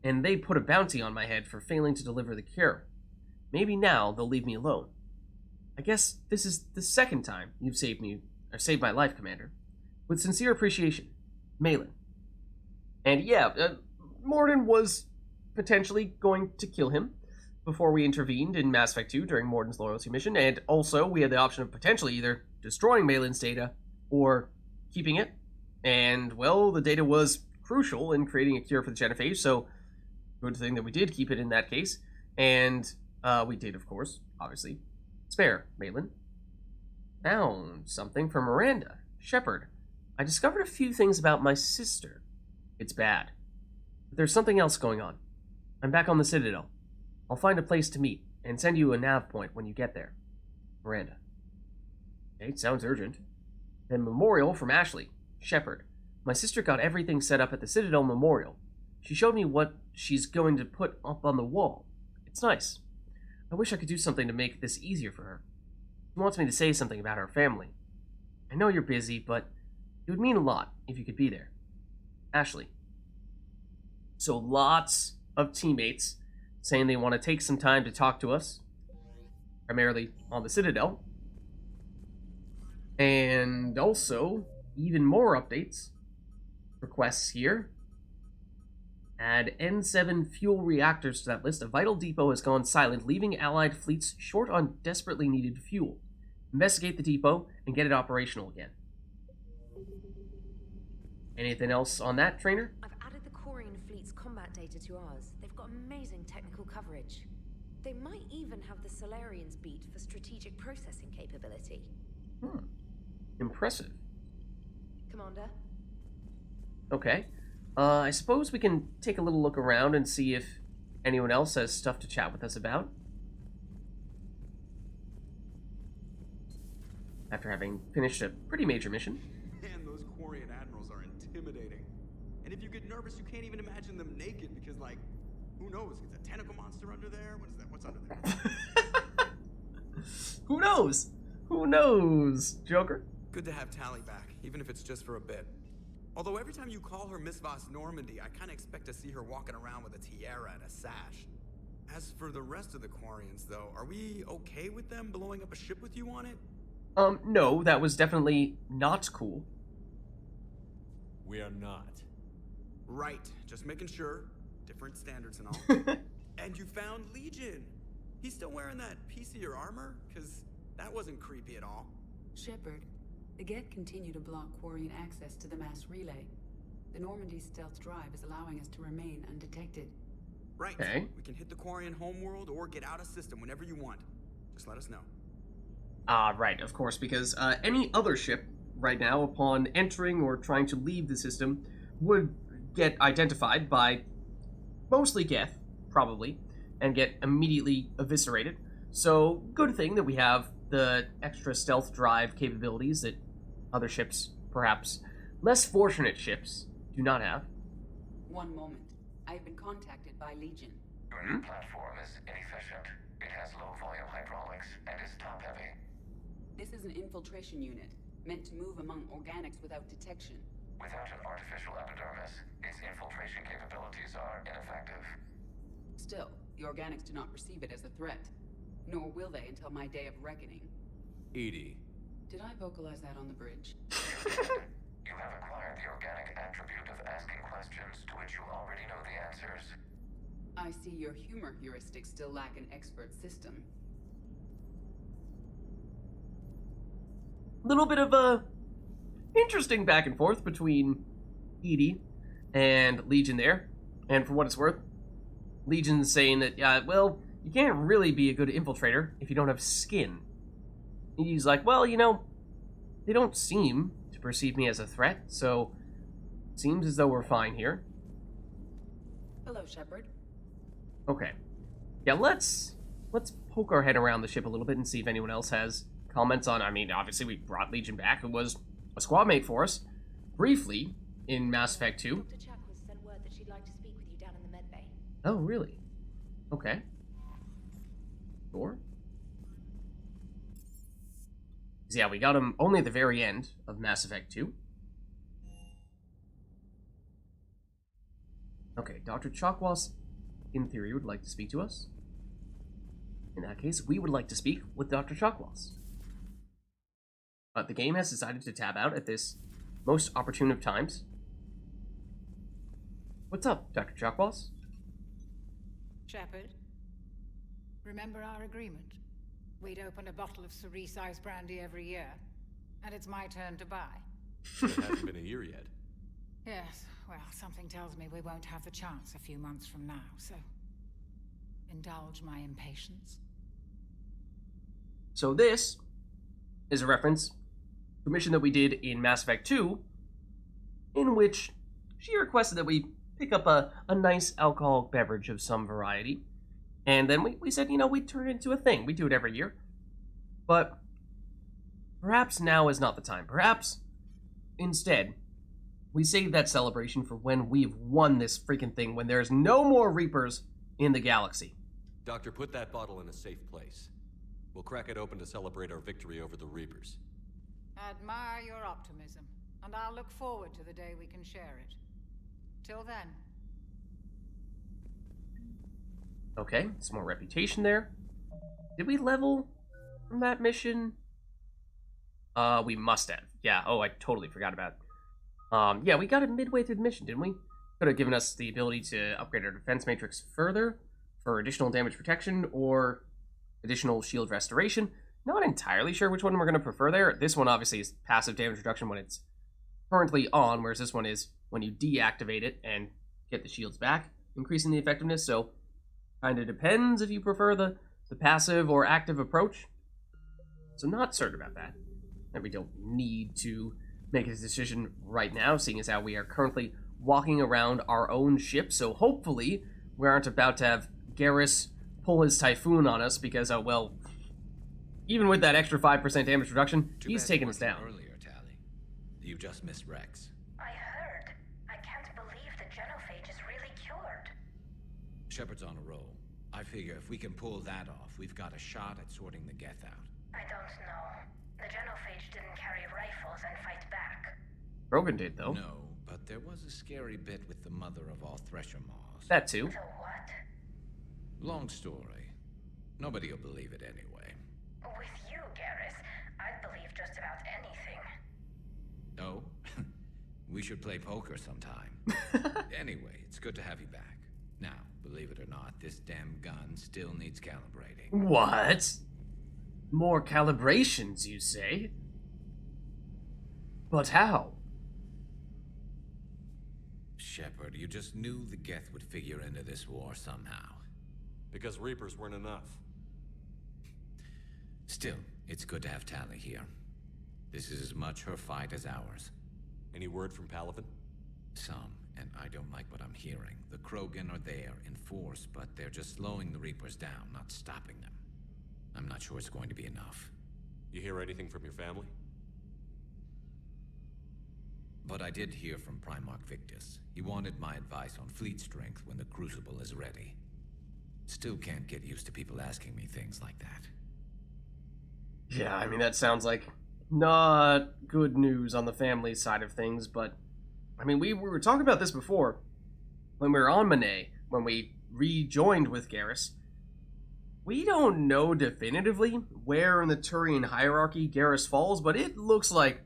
and they put a bounty on my head for failing to deliver the cure. Maybe now they'll leave me alone. I guess this is the second time you've saved my life, Commander. With sincere appreciation, Malin. And yeah, Mordin was potentially going to kill him before we intervened in Mass Effect 2 during Mordin's loyalty mission, and also we had the option of potentially either destroying Malin's data or keeping it. And, well, the data was crucial in creating a cure for the genophage, so good thing that we did keep it in that case. And we did, of course, obviously, spare Malin. Found something from Miranda. Shepard, I discovered a few things about my sister. It's bad. But there's something else going on. I'm back on the Citadel. I'll find a place to meet, and send you a nav point when you get there. Miranda. Okay, sounds urgent. Then Memorial from Ashley. Shepard. My sister got everything set up at the Citadel Memorial. She showed me what she's going to put up on the wall. It's nice. I wish I could do something to make this easier for her. She wants me to say something about her family. I know you're busy, but it would mean a lot if you could be there. Ashley. So lots of teammates saying they want to take some time to talk to us, primarily on the Citadel. And also, even more updates, requests here. Add N7 fuel reactors to that list. A vital depot has gone silent, leaving Allied fleets short on desperately needed fuel. Investigate the depot and get it operational again. Anything else on that, Trainer? I've added the Quarian fleet's combat data to ours. They've got amazing technical coverage. They might even have the Solarians beat for strategic processing capability. Impressive. Commander? Okay. I suppose we can take a little look around and see if anyone else has stuff to chat with us about. After having finished a pretty major mission. Man, those Quarian admirals are intimidating. And if you get nervous, you can't even imagine them naked because, like, who knows? Is a tentacle monster under there? What is that? What's under there? Who knows? Who knows, Joker? Good to have Tally back, even if it's just for a bit. Although every time you call her Miss Voss Normandy, I kind of expect to see her walking around with a tiara and a sash. As for the rest of the Quarians, though, are we okay with them blowing up a ship with you on it? No, that was definitely not cool. We are not. Right, just making sure. Different standards and all. And you found Legion. He's still wearing that piece of your armor? Because that wasn't creepy at all. Shepard, the Geth continue to block Quarian access to the mass relay. The Normandy stealth drive is allowing us to remain undetected. Right. Okay. We can hit the Quarian homeworld or get out of system whenever you want. Just let us know. Right, of course, because any other ship right now, upon entering or trying to leave the system, would get identified by mostly Geth, probably, and get immediately eviscerated. So, good thing that we have the extra stealth drive capabilities that other ships, perhaps less fortunate ships, do not have. One moment. I've been contacted by Legion. Your new platform is inefficient. It has low volume hydraulics and is top heavy. This is an infiltration unit, meant to move among organics without detection. Without an artificial epidermis, its infiltration capabilities are ineffective. Still, the organics do not perceive it as a threat. Nor will they until my day of reckoning. Edie. Did I vocalize that on the bridge? You have acquired the organic attribute of asking questions to which you already know the answers. I see your humor heuristics still lack an expert system. Little bit of a interesting back and forth between Edie and Legion there. And for what it's worth, Legion's saying that, well, you can't really be a good infiltrator if you don't have skin. He's like, well, you know, they don't seem to perceive me as a threat, so it seems as though we're fine here. Hello, Shepard. Okay. Yeah, let's poke our head around the ship a little bit and see if anyone else has comments on. I mean, obviously we brought Legion back, who was a squad mate for us briefly in Mass Effect 2. Dr. Chakwas sent word that she'd like to speak with you down in the medbay. Oh, really? Okay. Sure. So yeah, we got him only at the very end of Mass Effect 2. Okay, Dr. Chakwas, in theory, would like to speak to us. In that case, we would like to speak with Dr. Chakwas. But the game has decided to tab out at this most opportune of times. What's up, Dr. Chakwas? Shepard, remember our agreement? We'd open a bottle of cerise ice brandy every year, and it's my turn to buy. It hasn't been a year yet. Yes, well, something tells me we won't have the chance a few months from now, so indulge my impatience. So this is a reference to a mission that we did in Mass Effect 2, in which she requested that we pick up a nice alcoholic beverage of some variety. And then we said, you know, we'd turn it into a thing. We do it every year. But perhaps now is not the time. Perhaps, instead, we save that celebration for when we've won this freaking thing, when there's no more Reapers in the galaxy. Doctor, put that bottle in a safe place. We'll crack it open to celebrate our victory over the Reapers. I admire your optimism, and I'll look forward to the day we can share it. Till then. Okay, some more reputation there. Did we level from that mission? We must have. Yeah, oh, I totally forgot about it. Yeah, we got it midway through the mission, didn't we? Could have given us the ability to upgrade our defense matrix further for additional damage protection or additional shield restoration. Not entirely sure which one we're going to prefer there. This one obviously is passive damage reduction when it's currently on, whereas this one is when you deactivate it and get the shields back, increasing the effectiveness. So kind of depends if you prefer the passive or active approach. So not certain about that. And we don't need to make a decision right now, seeing as how we are currently walking around our own ship. So hopefully we aren't about to have Garrus pull his Typhoon on us because, well, even with that extra 5% damage reduction, he's taking us down. Earlier, Tally. You just missed Rex. I heard. I can't believe the genophage is really cured. Shepard's on a roll. I figure if we can pull that off, we've got a shot at sorting the Geth out. I don't know. The genophage didn't carry rifles and fight back. Brogan did, though. No, but there was a scary bit with the mother of all Thresher Maws. That too. So what? Long story. Nobody'll believe it anyway. With you, Garrus, I'd believe just about anything. Oh? We should play poker sometime. Anyway, it's good to have you back. Now, believe it or not, this damn gun still needs calibrating. What? More calibrations, you say? But how? Shepard, you just knew the Geth would figure into this war somehow. Because Reapers weren't enough. Still, it's good to have Tally here. This is as much her fight as ours. Any word from Palaven? Some, and I don't like what I'm hearing. The Krogan are there in force, but they're just slowing the Reapers down, not stopping them. I'm not sure it's going to be enough. You hear anything from your family? But I did hear from Primarch Victus. He wanted my advice on fleet strength when the Crucible is ready. Still can't get used to people asking me things like that. Yeah, I mean, that sounds like not good news on the family side of things, but I mean, we were talking about this before when we were on Monet, when we rejoined with Garrus. We don't know definitively where in the Turian hierarchy Garrus falls, but it looks like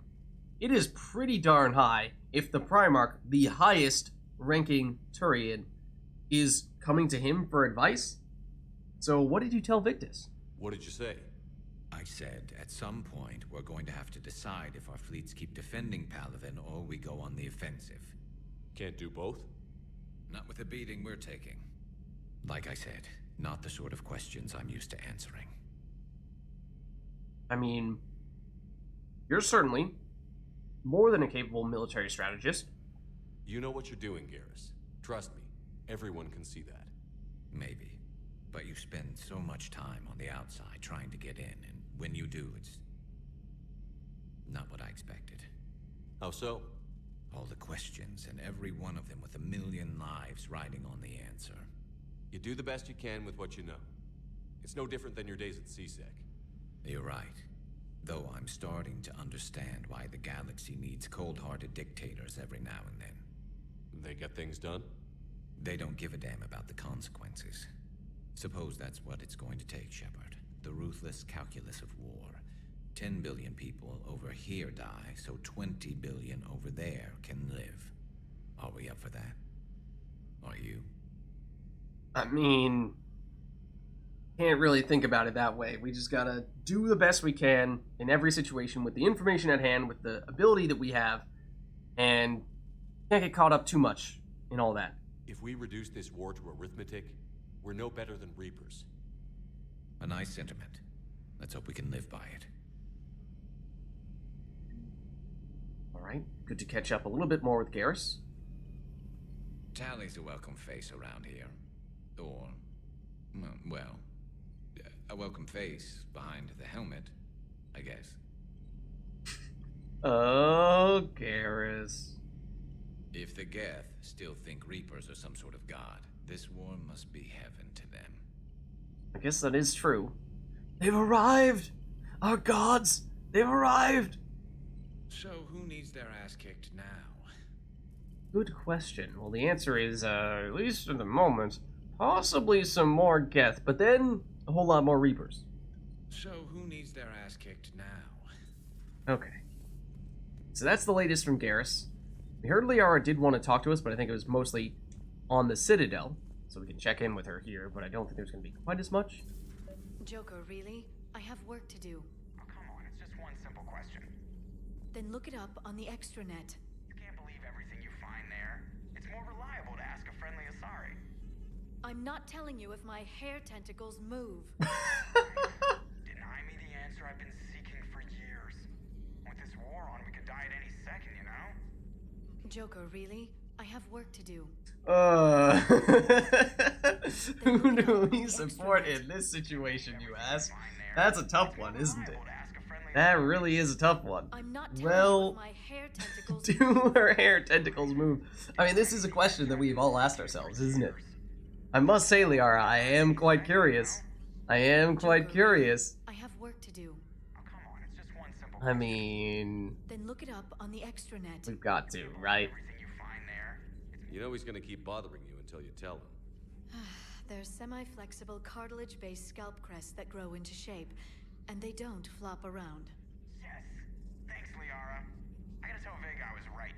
it is pretty darn high if the Primarch, the highest ranking Turian, is coming to him for advice. So what did you tell Victus? What did you say? I said, at some point, we're going to have to decide if our fleets keep defending Palaven or we go on the offensive. Can't do both? Not with the beating we're taking. Like I said, not the sort of questions I'm used to answering. I mean, you're certainly more than a capable military strategist. You know what you're doing, Garrus. Trust me, everyone can see that. Maybe. But you spend so much time on the outside trying to get in, and when you do, it's not what I expected. How so? All the questions, and every one of them with a million lives riding on the answer. You do the best you can with what you know. It's no different than your days at CSEC. You're right. Though I'm starting to understand why the galaxy needs cold-hearted dictators every now and then. They get things done? They don't give a damn about the consequences. Suppose that's what it's going to take, Shepard. The ruthless calculus of war. 10 billion people over here die, so 20 billion over there can live. Are we up for that? Are you? I mean, can't really think about it that way. We just gotta do the best we can in every situation with the information at hand, with the ability that we have, and can't get caught up too much in all that. If we reduce this war to arithmetic, we're no better than Reapers. A nice sentiment. Let's hope we can live by it. Alright, good to catch up a little bit more with Garrus. Tally's a welcome face around here. Or, well, a welcome face behind the helmet, I guess. Oh, Garrus. If the Geth still think Reapers are some sort of god, this war must be heaven to them. I guess that is true. They've arrived! Our gods! They've arrived! So who needs their ass kicked now? Good question. Well, the answer is, at least in the moment, possibly some more Geth, but then a whole lot more Reapers. So who needs their ass kicked now? Okay. So that's the latest from Garrus. We heard Liara did want to talk to us, but I think it was mostly on the Citadel, so we can check in with her here, but I don't think there's going to be quite as much. Joker, really? I have work to do. Oh, come on, it's just one simple question. Then look it up on the extranet. You can't believe everything you find there. It's more reliable to ask a friendly Asari. I'm not telling you if my hair tentacles move. Deny me the answer I've been seeking for years. With this war on, we could die at any second, you know? Joker, really? I have work to do. Who do we support in this situation, you ask? That's a tough one, isn't it? That really is a tough one. Well, my hair tentacles do her hair tentacles move? I mean, this is a question that we've all asked ourselves, isn't it? I must say, Liara, I am quite curious. I am quite curious. I have work to do. Oh, come on, it's just one simple I mean... Then look it up on the extranet. We've got to, right? everything you find there. You know he's gonna keep bothering you until you tell him. They're semi-flexible cartilage-based scalp crests that grow into shape, and they don't flop around. Yes. Thanks, Liara. I gotta tell Vega I was right.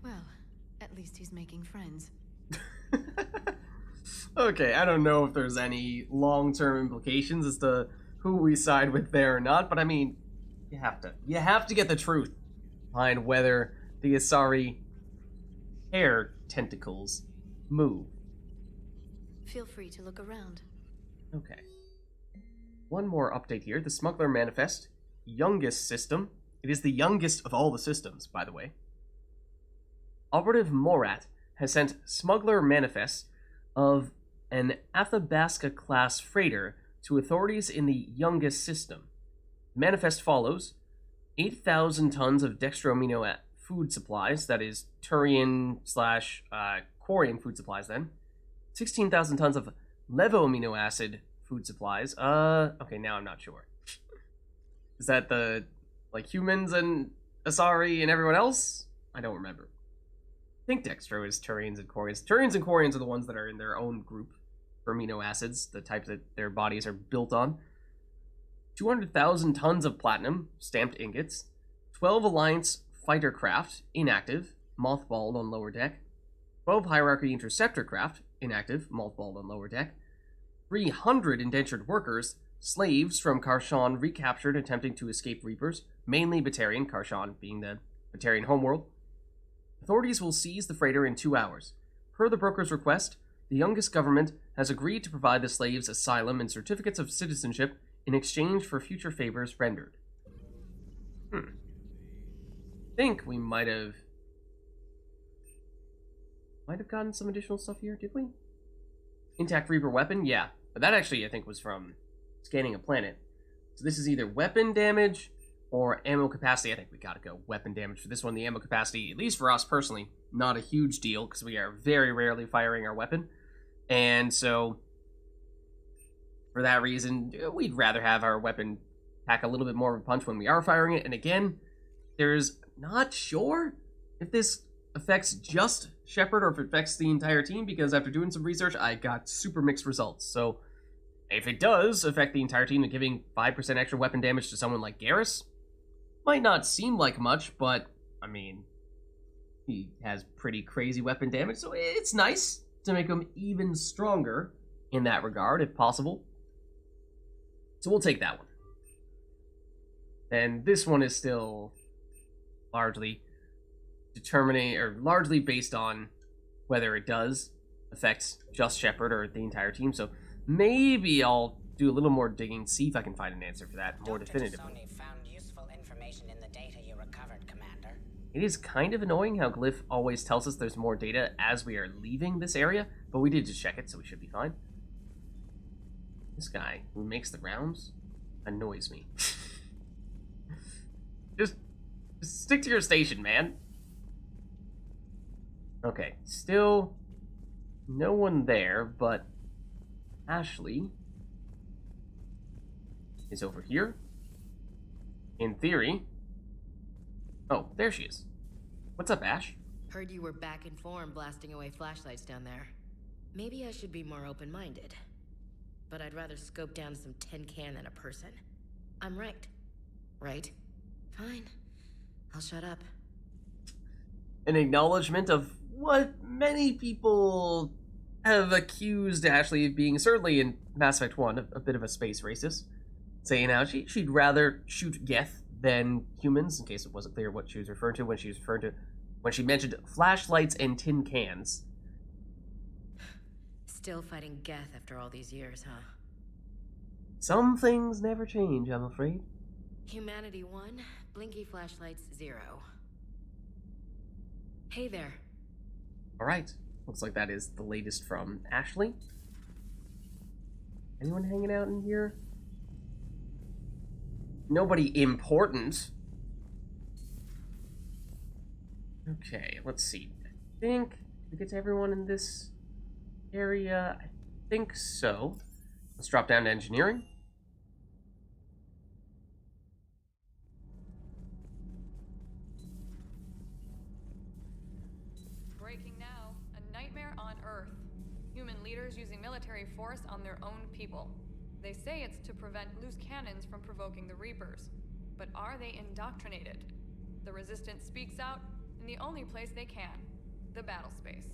Well, at least he's making friends. Okay, I don't know if there's any long-term implications as to who we side with there or not, but I mean, you have to get the truth behind whether the Asari hair tentacles move. Feel free to look around. Okay. One more update here. The Smuggler Manifest. Youngest system. It is the youngest of all the systems, by the way. Operative Morat has sent Smuggler Manifests of an Athabasca-class freighter to authorities in the youngest system. The manifest follows 8,000 tons of dextroamino food supplies, that is, Turian / Quarian food supplies then. 16,000 tons of levoamino acid food supplies. Okay, now I'm not sure. Is that the, like, humans and Asari and everyone else? I don't remember. I think Dextro is Turians and Quarians. Turians and Quarians are the ones that are in their own group for amino acids, the type that their bodies are built on. 200,000 tons of platinum, stamped ingots. 12 Alliance fighter craft, inactive, mothballed on lower deck. 12 Hierarchy interceptor craft, inactive, mothballed on lower deck. 300 indentured workers, slaves from Karshan recaptured attempting to escape Reapers, mainly Batarian, Karshan being the Batarian homeworld. Authorities will seize the freighter in 2 hours. Per the broker's request, the youngest government has agreed to provide the slaves asylum and certificates of citizenship in exchange for future favors rendered. I think we might have gotten some additional stuff here, did we? Intact Reaper weapon? Yeah. But that actually, I think, was from scanning a planet. So this is either weapon damage or ammo capacity. I think we gotta go weapon damage for this one. The ammo capacity, at least for us personally, not a huge deal, because we are very rarely firing our weapon. And so, for that reason, we'd rather have our weapon pack a little bit more of a punch when we are firing it. And again, there's not sure if this affects just Shepard or if it affects the entire team, because after doing some research, I got super mixed results. So if it does affect the entire team and giving 5% extra weapon damage to someone like Garrus, might not seem like much, but, I mean, he has pretty crazy weapon damage, so it's nice to make him even stronger in that regard, if possible. So we'll take that one. And this one is still largely largely based on whether it does affect just Shepard or the entire team. So maybe I'll do a little more digging, see if I can find an answer for that more definitively. Found useful information in the data you recovered, Commander. It is kind of annoying how Glyph always tells us there's more data as we are leaving this area, but we did just check it, so we should be fine. This guy who makes the rounds annoys me. just stick to your station, man. Okay, still no one there, but Ashley is over here. In theory. Oh, there she is. What's up, Ash? Heard you were back in form blasting away flashlights down there. Maybe I should be more open-minded. But I'd rather scope down some tin can than a person. I'm right. Right? Fine. I'll shut up. An acknowledgement of what many people have accused Ashley of being, certainly in Mass Effect 1, a bit of a space racist. Saying how she'd rather shoot Geth than humans, in case it wasn't clear what she was referring to when she mentioned flashlights and tin cans. Still fighting Geth after all these years, huh? Some things never change, I'm afraid. Humanity 1, blinky flashlights 0. Hey there. Alright, looks like that is the latest from Ashley. Anyone hanging out in here? Nobody important. Okay, let's see. I think we get to everyone in this area. I think so. Let's drop down to engineering. Breaking now, a nightmare on Earth. Human leaders using military force on their own people. They say it's to prevent loose cannons from provoking the Reapers. But are they indoctrinated? The Resistance speaks out in the only place they can, the battle space.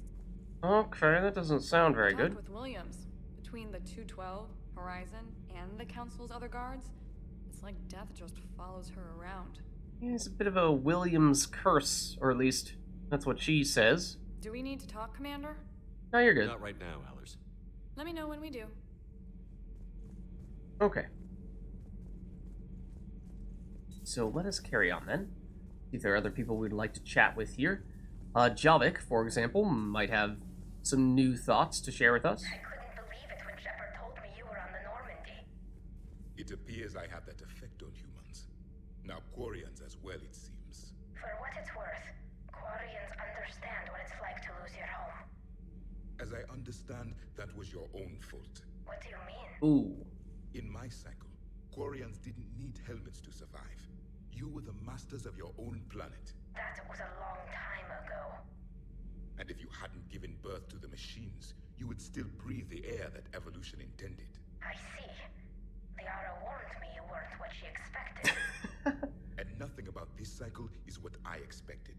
Okay, that doesn't sound very good. With Williams, between the 212, Horizon, and the Council's other guards, it's like death just follows her around. Yeah, it's a bit of a Williams curse, or at least that's what she says. Do we need to talk, Commander? No, you're good. Not right now, Allers. Let me know when we do. Okay. So let us carry on then. See if there are other people we'd like to chat with here. Javik, for example, might have some new thoughts to share with us. I couldn't believe it when Shepard told me you were on the Normandy. It appears I have that effect on humans. Now Quarians as well, it seems. For what it's worth, Quarians understand what it's like to lose your home. As I understand, that was your own fault. What do you mean? Ooh. In my cycle, Quarians didn't need helmets to survive. You were the masters of your own planet. That was a long time ago. And if you hadn't given birth to the machines, you would still breathe the air that evolution intended. I see. Liara warned me you weren't what she expected. And nothing about this cycle is what I expected.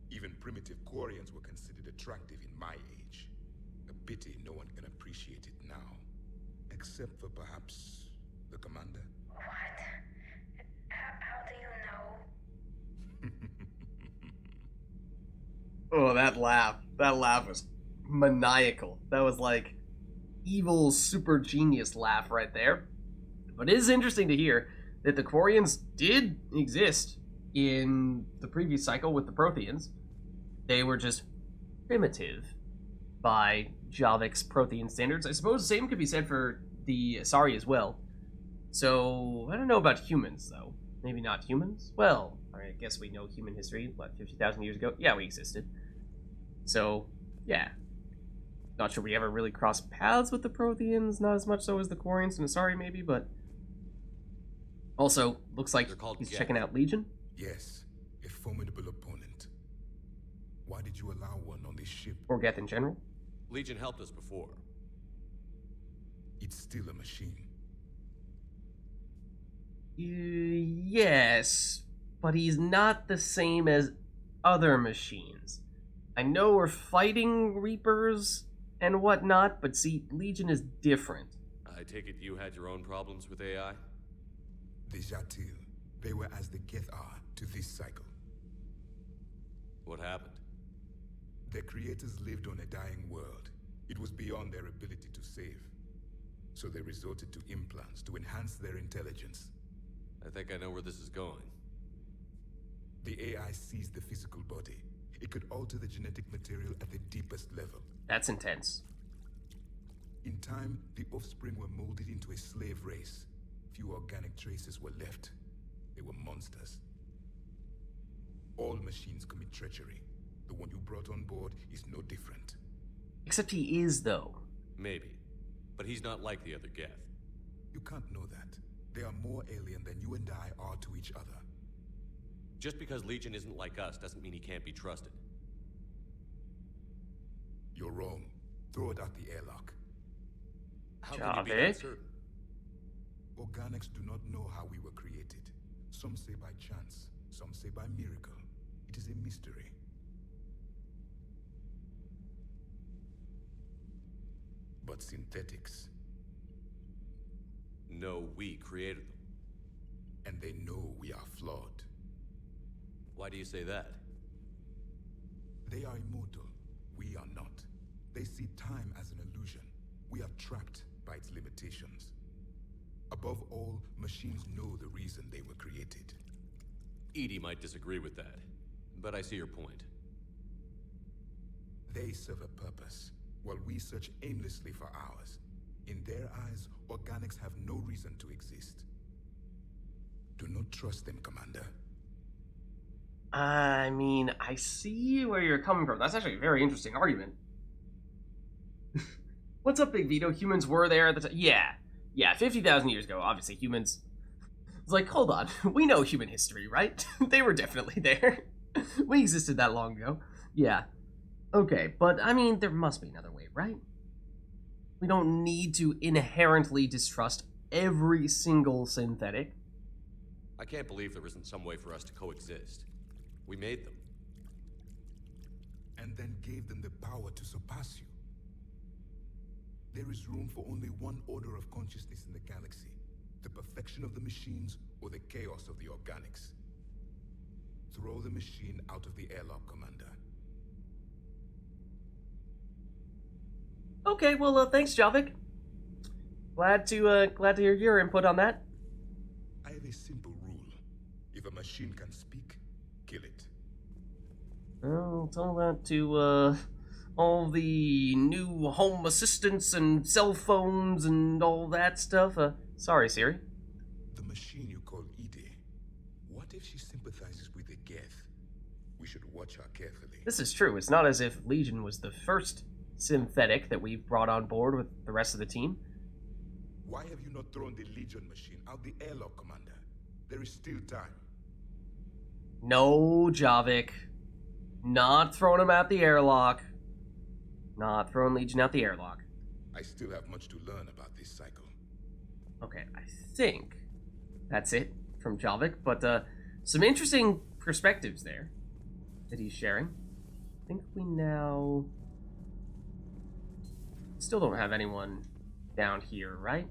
Even primitive Quarians were considered attractive in my age. A pity no one can appreciate it now. Except for perhaps the Commander. What? How do you know? Oh, that laugh. That laugh was maniacal. That was like evil super genius laugh right there. But it is interesting to hear that the Quarians did exist in the previous cycle with the Protheans. They were just primitive by Javik's Prothean standards. I suppose the same could be said for the Asari as well. So, I don't know about humans, though. Maybe not humans? Well, I guess we know human history, what, 50,000 years ago? Yeah, we existed. So, yeah. Not sure we ever really crossed paths with the Protheans, not as much so as the Quarians and Asari, maybe, but... Also, looks like he's checking out Legion. Yes, a formidable opponent. Why did you allow one on this ship? Or Geth in general? Legion helped us before. It's still a machine. Yes, but he's not the same as other machines. I know we're fighting Reapers and whatnot, but see, Legion is different. I take it you had your own problems with AI? The Jatil, they were as the Geth are to this cycle. What happened? Their creators lived on a dying world. It was beyond their ability to save. So they resorted to implants to enhance their intelligence. I think I know where this is going. The AI seized the physical body. It could alter the genetic material at the deepest level. That's intense. In time, the offspring were molded into a slave race. Few organic traces were left. They were monsters. All machines commit treachery. The one you brought on board is no different. Except he is, though. Maybe. But he's not like the other Geth. You can't know that. They are more alien than you and I are to each other. Just because Legion isn't like us doesn't mean he can't be trusted. You're wrong. Throw it out the airlock. How can you be that certain? Organics do not know how we were created. Some say by chance, some say by miracle. It is a mystery. But synthetics. No, we created them. And they know we are flawed. Why do you say that? They are immortal. We are not. They see time as an illusion. We are trapped by its limitations. Above all, machines know the reason they were created. EDI might disagree with that, but I see your point. They serve a purpose, while we search aimlessly for ours. In their eyes, organics have no reason to exist. Do not trust them, Commander. I mean, I see where you're coming from. That's actually a very interesting argument. What's up, Big Vito? Humans were there at the time. Yeah, 50,000 years ago, obviously, humans... It's like, hold on, we know human history, right? They were definitely there. We existed that long ago. Yeah. Okay, but, I mean, there must be another way, right? We don't need to inherently distrust every single synthetic. I can't believe there isn't some way for us to coexist. We made them. And then gave them the power to surpass you. There is room for only one order of consciousness in the galaxy. The perfection of the machines or the chaos of the organics. Throw the machine out of the airlock, Commander. Okay, well, thanks, Javik. Glad to hear your input on that. I have a simple rule. If a machine can speak, kill it. Well, tell that to, all the new home assistants and cell phones and all that stuff. Sorry, Siri. The machine you call EDI, what if she sympathizes with the Geth? We should watch her carefully. This is true. It's not as if Legion was the first synthetic that we brought on board with the rest of the team. Why have you not thrown the Legion machine out the airlock, Commander? There is still time. No, Javik. Not throwing him out the airlock. Not throwing Legion out the airlock. I still have much to learn about this cycle. Okay, I think that's it from Javik, but some interesting perspectives there that he's sharing. I think we now still don't have anyone down here, right?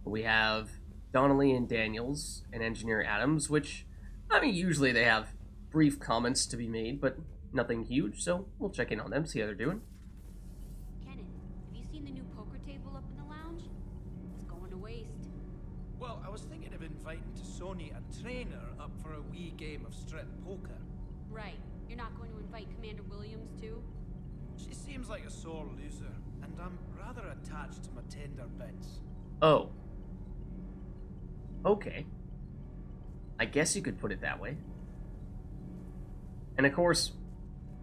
We have Donnelly and Daniels and Engineer Adams, which, I mean, usually they have brief comments to be made, but nothing huge, so we'll check in on them, see how they're doing. Kenneth, have you seen the new poker table up in the lounge? It's going to waste. Well, I was thinking of inviting Sony and Trainer up for a wee game of strip poker. Right. You're not going to invite Commander Williams, too? She seems like a sore loser, and I'm rather attached to my tender bits. Oh. Okay. I guess you could put it that way. And of course,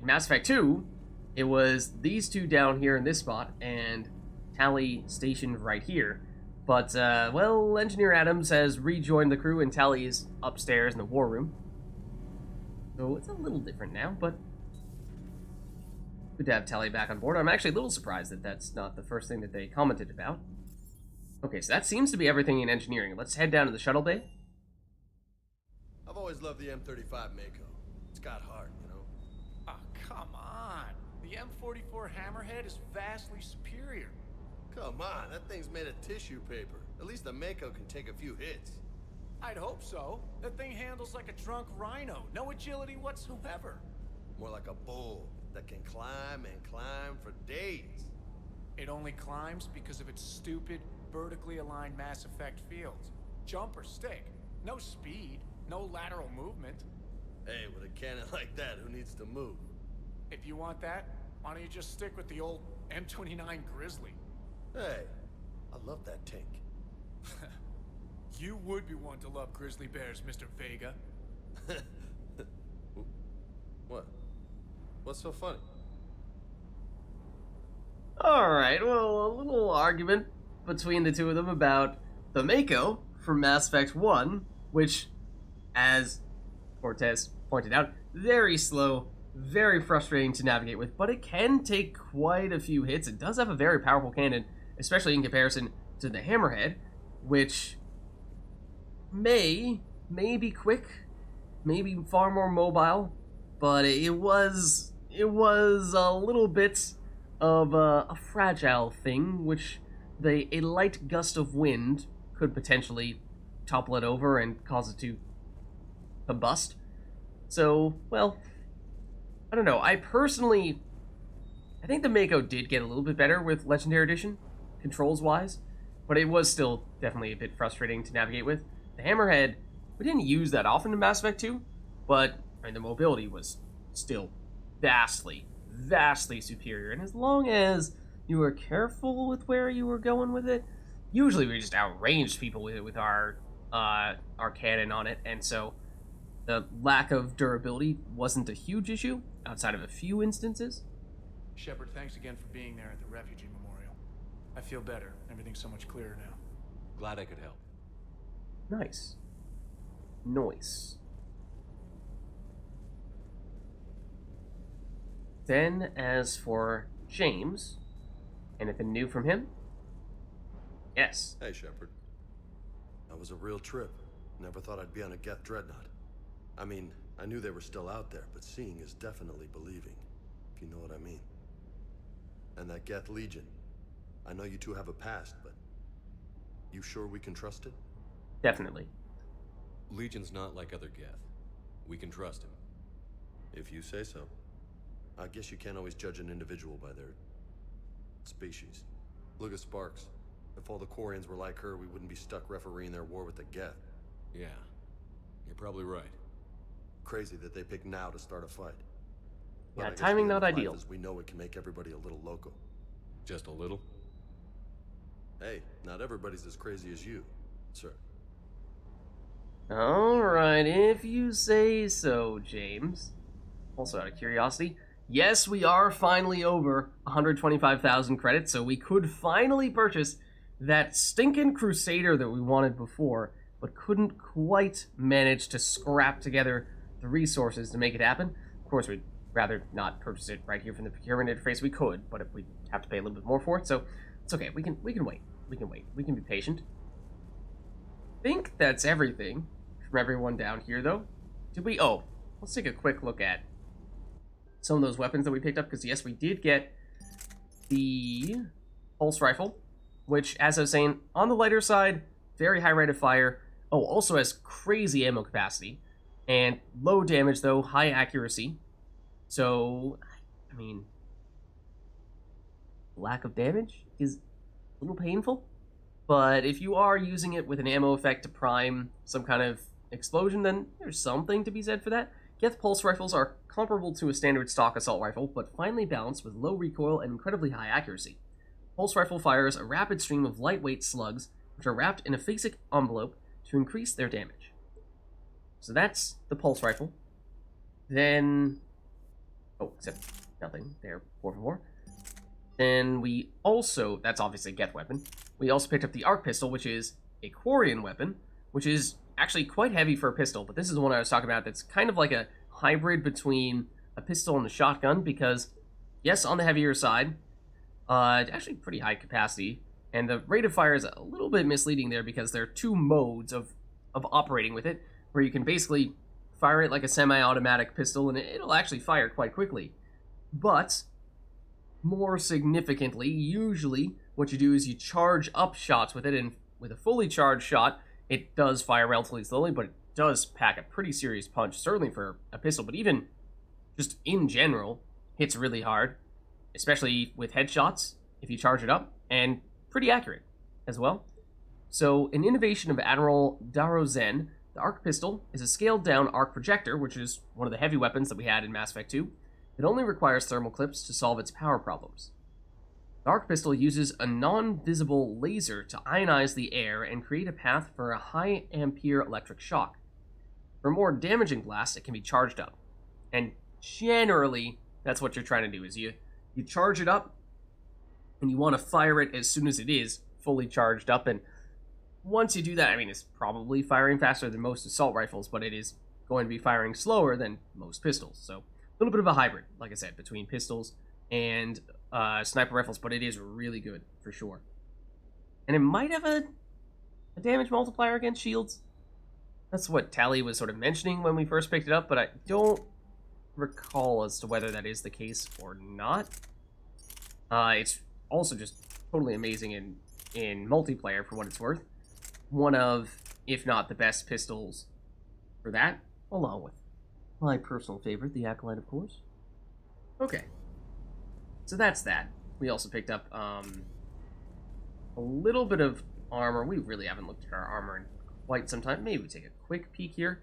in Mass Effect 2, it was these two down here in this spot, and Tali stationed right here. But, well, Engineer Adams has rejoined the crew, and Tali is upstairs in the war room. So it's a little different now, but good to have Tally back on board. I'm actually a little surprised that that's not the first thing that they commented about. Okay, so that seems to be everything in engineering. Let's head down to the shuttle bay. I've always loved the M35 Mako. It's got heart, you know? Oh, come on. The M44 Hammerhead is vastly superior. Come on, that thing's made of tissue paper. At least the Mako can take a few hits. I'd hope so. That thing handles like a drunk rhino. No agility whatsoever. More like a bull that can climb and climb for days. It only climbs because of its stupid, vertically aligned Mass Effect fields. Jump or stick. No speed. No lateral movement. Hey, with a cannon like that, who needs to move? If you want that, why don't you just stick with the old M29 Grizzly? Hey, I love that tank. You would be one to love grizzly bears, Mr. Vega. What? What's so funny? Alright, well, a little argument between the two of them about the Mako from Mass Effect 1, which, as Cortez pointed out, very slow, very frustrating to navigate with, but it can take quite a few hits. It does have a very powerful cannon, especially in comparison to the Hammerhead, which may be quick, maybe far more mobile, but it was a little bit of a fragile thing, which a light gust of wind could potentially topple it over and cause it to combust. So, well, I don't know. I think the Mako did get a little bit better with Legendary Edition, controls-wise, but it was still definitely a bit frustrating to navigate with. The Hammerhead, we didn't use that often in Mass Effect 2, but I mean, the mobility was still vastly superior, and as long as you were careful with where you were going with it, usually we just outranged people with it with our cannon on it, and so the lack of durability wasn't a huge issue outside of a few instances. Shepard, thanks again for being there at the Refugee Memorial. I feel better. Everything's so much clearer now. Glad I could help. Nice. Nice. Then, as for James, anything new from him? Yes. Hey, Shepard. That was a real trip. Never thought I'd be on a Geth dreadnought. I mean, I knew they were still out there, but seeing is definitely believing, if you know what I mean. And that Geth Legion. I know you two have a past, but you sure we can trust it? Definitely. Legion's not like other Geth. We can trust him. If you say so. I guess you can't always judge an individual by their species. Look at Sparks. If all the Quarians were like her, we wouldn't be stuck refereeing their war with the Geth. Yeah, you're probably right. Crazy that they picked now to start a fight. But Yeah, I guess timing the not other ideal. is we know it can make everybody a little loco. Just a little? Hey, not everybody's as crazy as you, sir. Alright, if you say so, James. Also, out of curiosity, yes, we are finally over 125,000 credits, so we could finally purchase that stinking Crusader that we wanted before, but couldn't quite manage to scrap together the resources to make it happen. Of course, we'd rather not purchase it right here from the procurement interface. We could, but if we have to pay a little bit more for it, so it's okay. We can wait. We can wait. We can be patient. I think that's everything from everyone down here, though. Did we? Oh, let's take a quick look at some of those weapons that we picked up, because yes, we did get the pulse rifle, which, as I was saying, on the lighter side, very high rate of fire. Oh, also has crazy ammo capacity, and low damage, though, high accuracy. So, I mean, lack of damage is a little painful, but if you are using it with an ammo effect to prime some kind of explosion, then there's something to be said for that. Geth pulse rifles are comparable to a standard stock assault rifle, but finely balanced with low recoil and incredibly high accuracy. Pulse rifle fires a rapid stream of lightweight slugs, which are wrapped in a phasic envelope to increase their damage. So that's the pulse rifle. Then, oh, except nothing there, por favor. Then we also, that's obviously a Geth weapon. We also picked up the Ark Pistol, which is a Quarian weapon, which is actually quite heavy for a pistol, but this is the one I was talking about that's kind of like a hybrid between a pistol and a shotgun because, yes, on the heavier side, actually pretty high capacity, and the rate of fire is a little bit misleading there because there are two modes of operating with it, where you can basically fire it like a semi-automatic pistol and it'll actually fire quite quickly. But more significantly, usually what you do is you charge up shots with it, and with a fully charged shot, it does fire relatively slowly, but it does pack a pretty serious punch, certainly for a pistol, but even just in general, hits really hard, especially with headshots if you charge it up, and pretty accurate as well. So, an innovation of Admiral Darozen, the Ark Pistol is a scaled-down arc projector, which is one of the heavy weapons that we had in Mass Effect 2. It only requires thermal clips to solve its power problems. The Ark Pistol uses a non-visible laser to ionize the air and create a path for a high-ampere electric shock. For more damaging blasts, it can be charged up. And generally, that's what you're trying to do, is you charge it up, and you want to fire it as soon as it is fully charged up, and once you do that, I mean, it's probably firing faster than most assault rifles, but it is going to be firing slower than most pistols. So, a little bit of a hybrid, like I said, between pistols and sniper rifles, but it is really good, for sure. And it might have a damage multiplier against shields. That's what Tally was sort of mentioning when we first picked it up, but I don't recall as to whether that is the case or not. It's also just totally amazing in multiplayer, for what it's worth. One of, if not the best pistols for that, along with my personal favorite, the Acolyte, of course. Okay. So that's that. We also picked up a little bit of armor. We really haven't looked at our armor in quite some time. Maybe we take a quick peek here,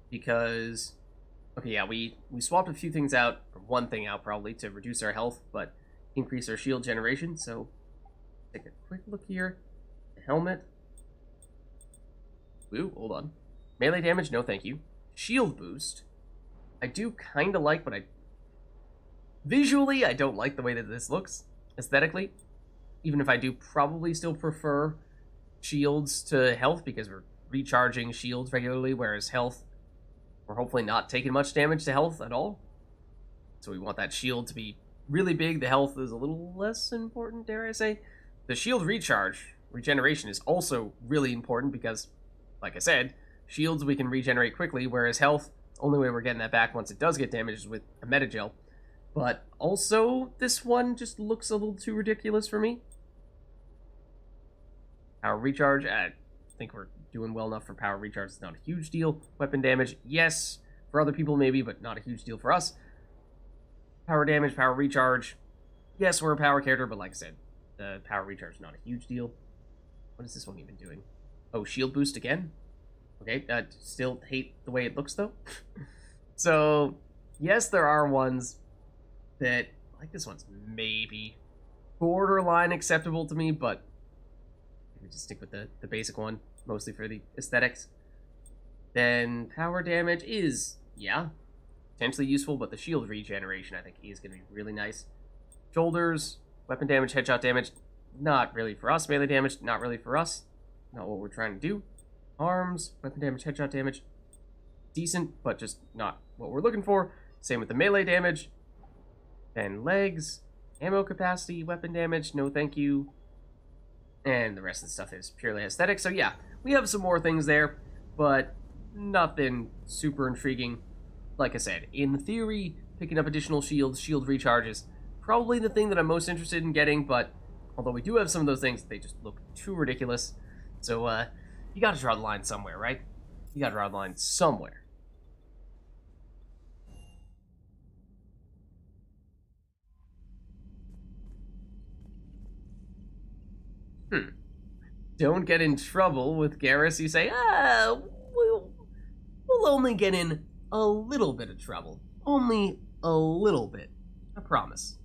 because... Okay, yeah, we swapped a few things out, or one thing out probably, to reduce our health, but increase our shield generation, so take a quick look here. The helmet. Ooh, hold on. Melee damage, no thank you. Shield boost. I do kind of like, but visually, I don't like the way that this looks, aesthetically. Even if I do probably still prefer shields to health, because we're recharging shields regularly, whereas health, we're hopefully not taking much damage to health at all. So we want that shield to be really big. The health is a little less important, dare I say. The shield regeneration is also really important because, like I said, shields we can regenerate quickly, whereas health, only way we're getting that back once it does get damaged is with a metagel. But also, this one just looks a little too ridiculous for me. Power recharge, I think we're doing well enough for power recharge. It's not a huge deal. Weapon damage, yes, for other people maybe, but not a huge deal for us. Power damage, power recharge, yes, we're a power character, but like I said, the power recharge is not a huge deal. What is this one even doing? Oh, shield boost again? Okay, still hate the way it looks, though. So, yes, there are ones that, like this one's maybe borderline acceptable to me, but let me just stick with the basic one, mostly for the aesthetics. Then power damage is, yeah, potentially useful, but the shield regeneration, I think, is going to be really nice. Shoulders, weapon damage, headshot damage, not really for us. Melee damage, not really for us. Not what we're trying to do. Arms, weapon damage, headshot damage, decent, but just not what we're looking for. Same with the melee damage. Then legs, ammo capacity, weapon damage, no thank you. And the rest of the stuff is purely aesthetic. So yeah, we have some more things there, but nothing super intriguing. Like I said, in theory, picking up additional shields, shield recharges, probably the thing that I'm most interested in getting, but although we do have some of those things, they just look too ridiculous. So, you gotta draw the line somewhere, right? You gotta draw the line somewhere. Don't get in trouble with Garrus. You say, we'll only get in a little bit of trouble. Only a little bit. I promise.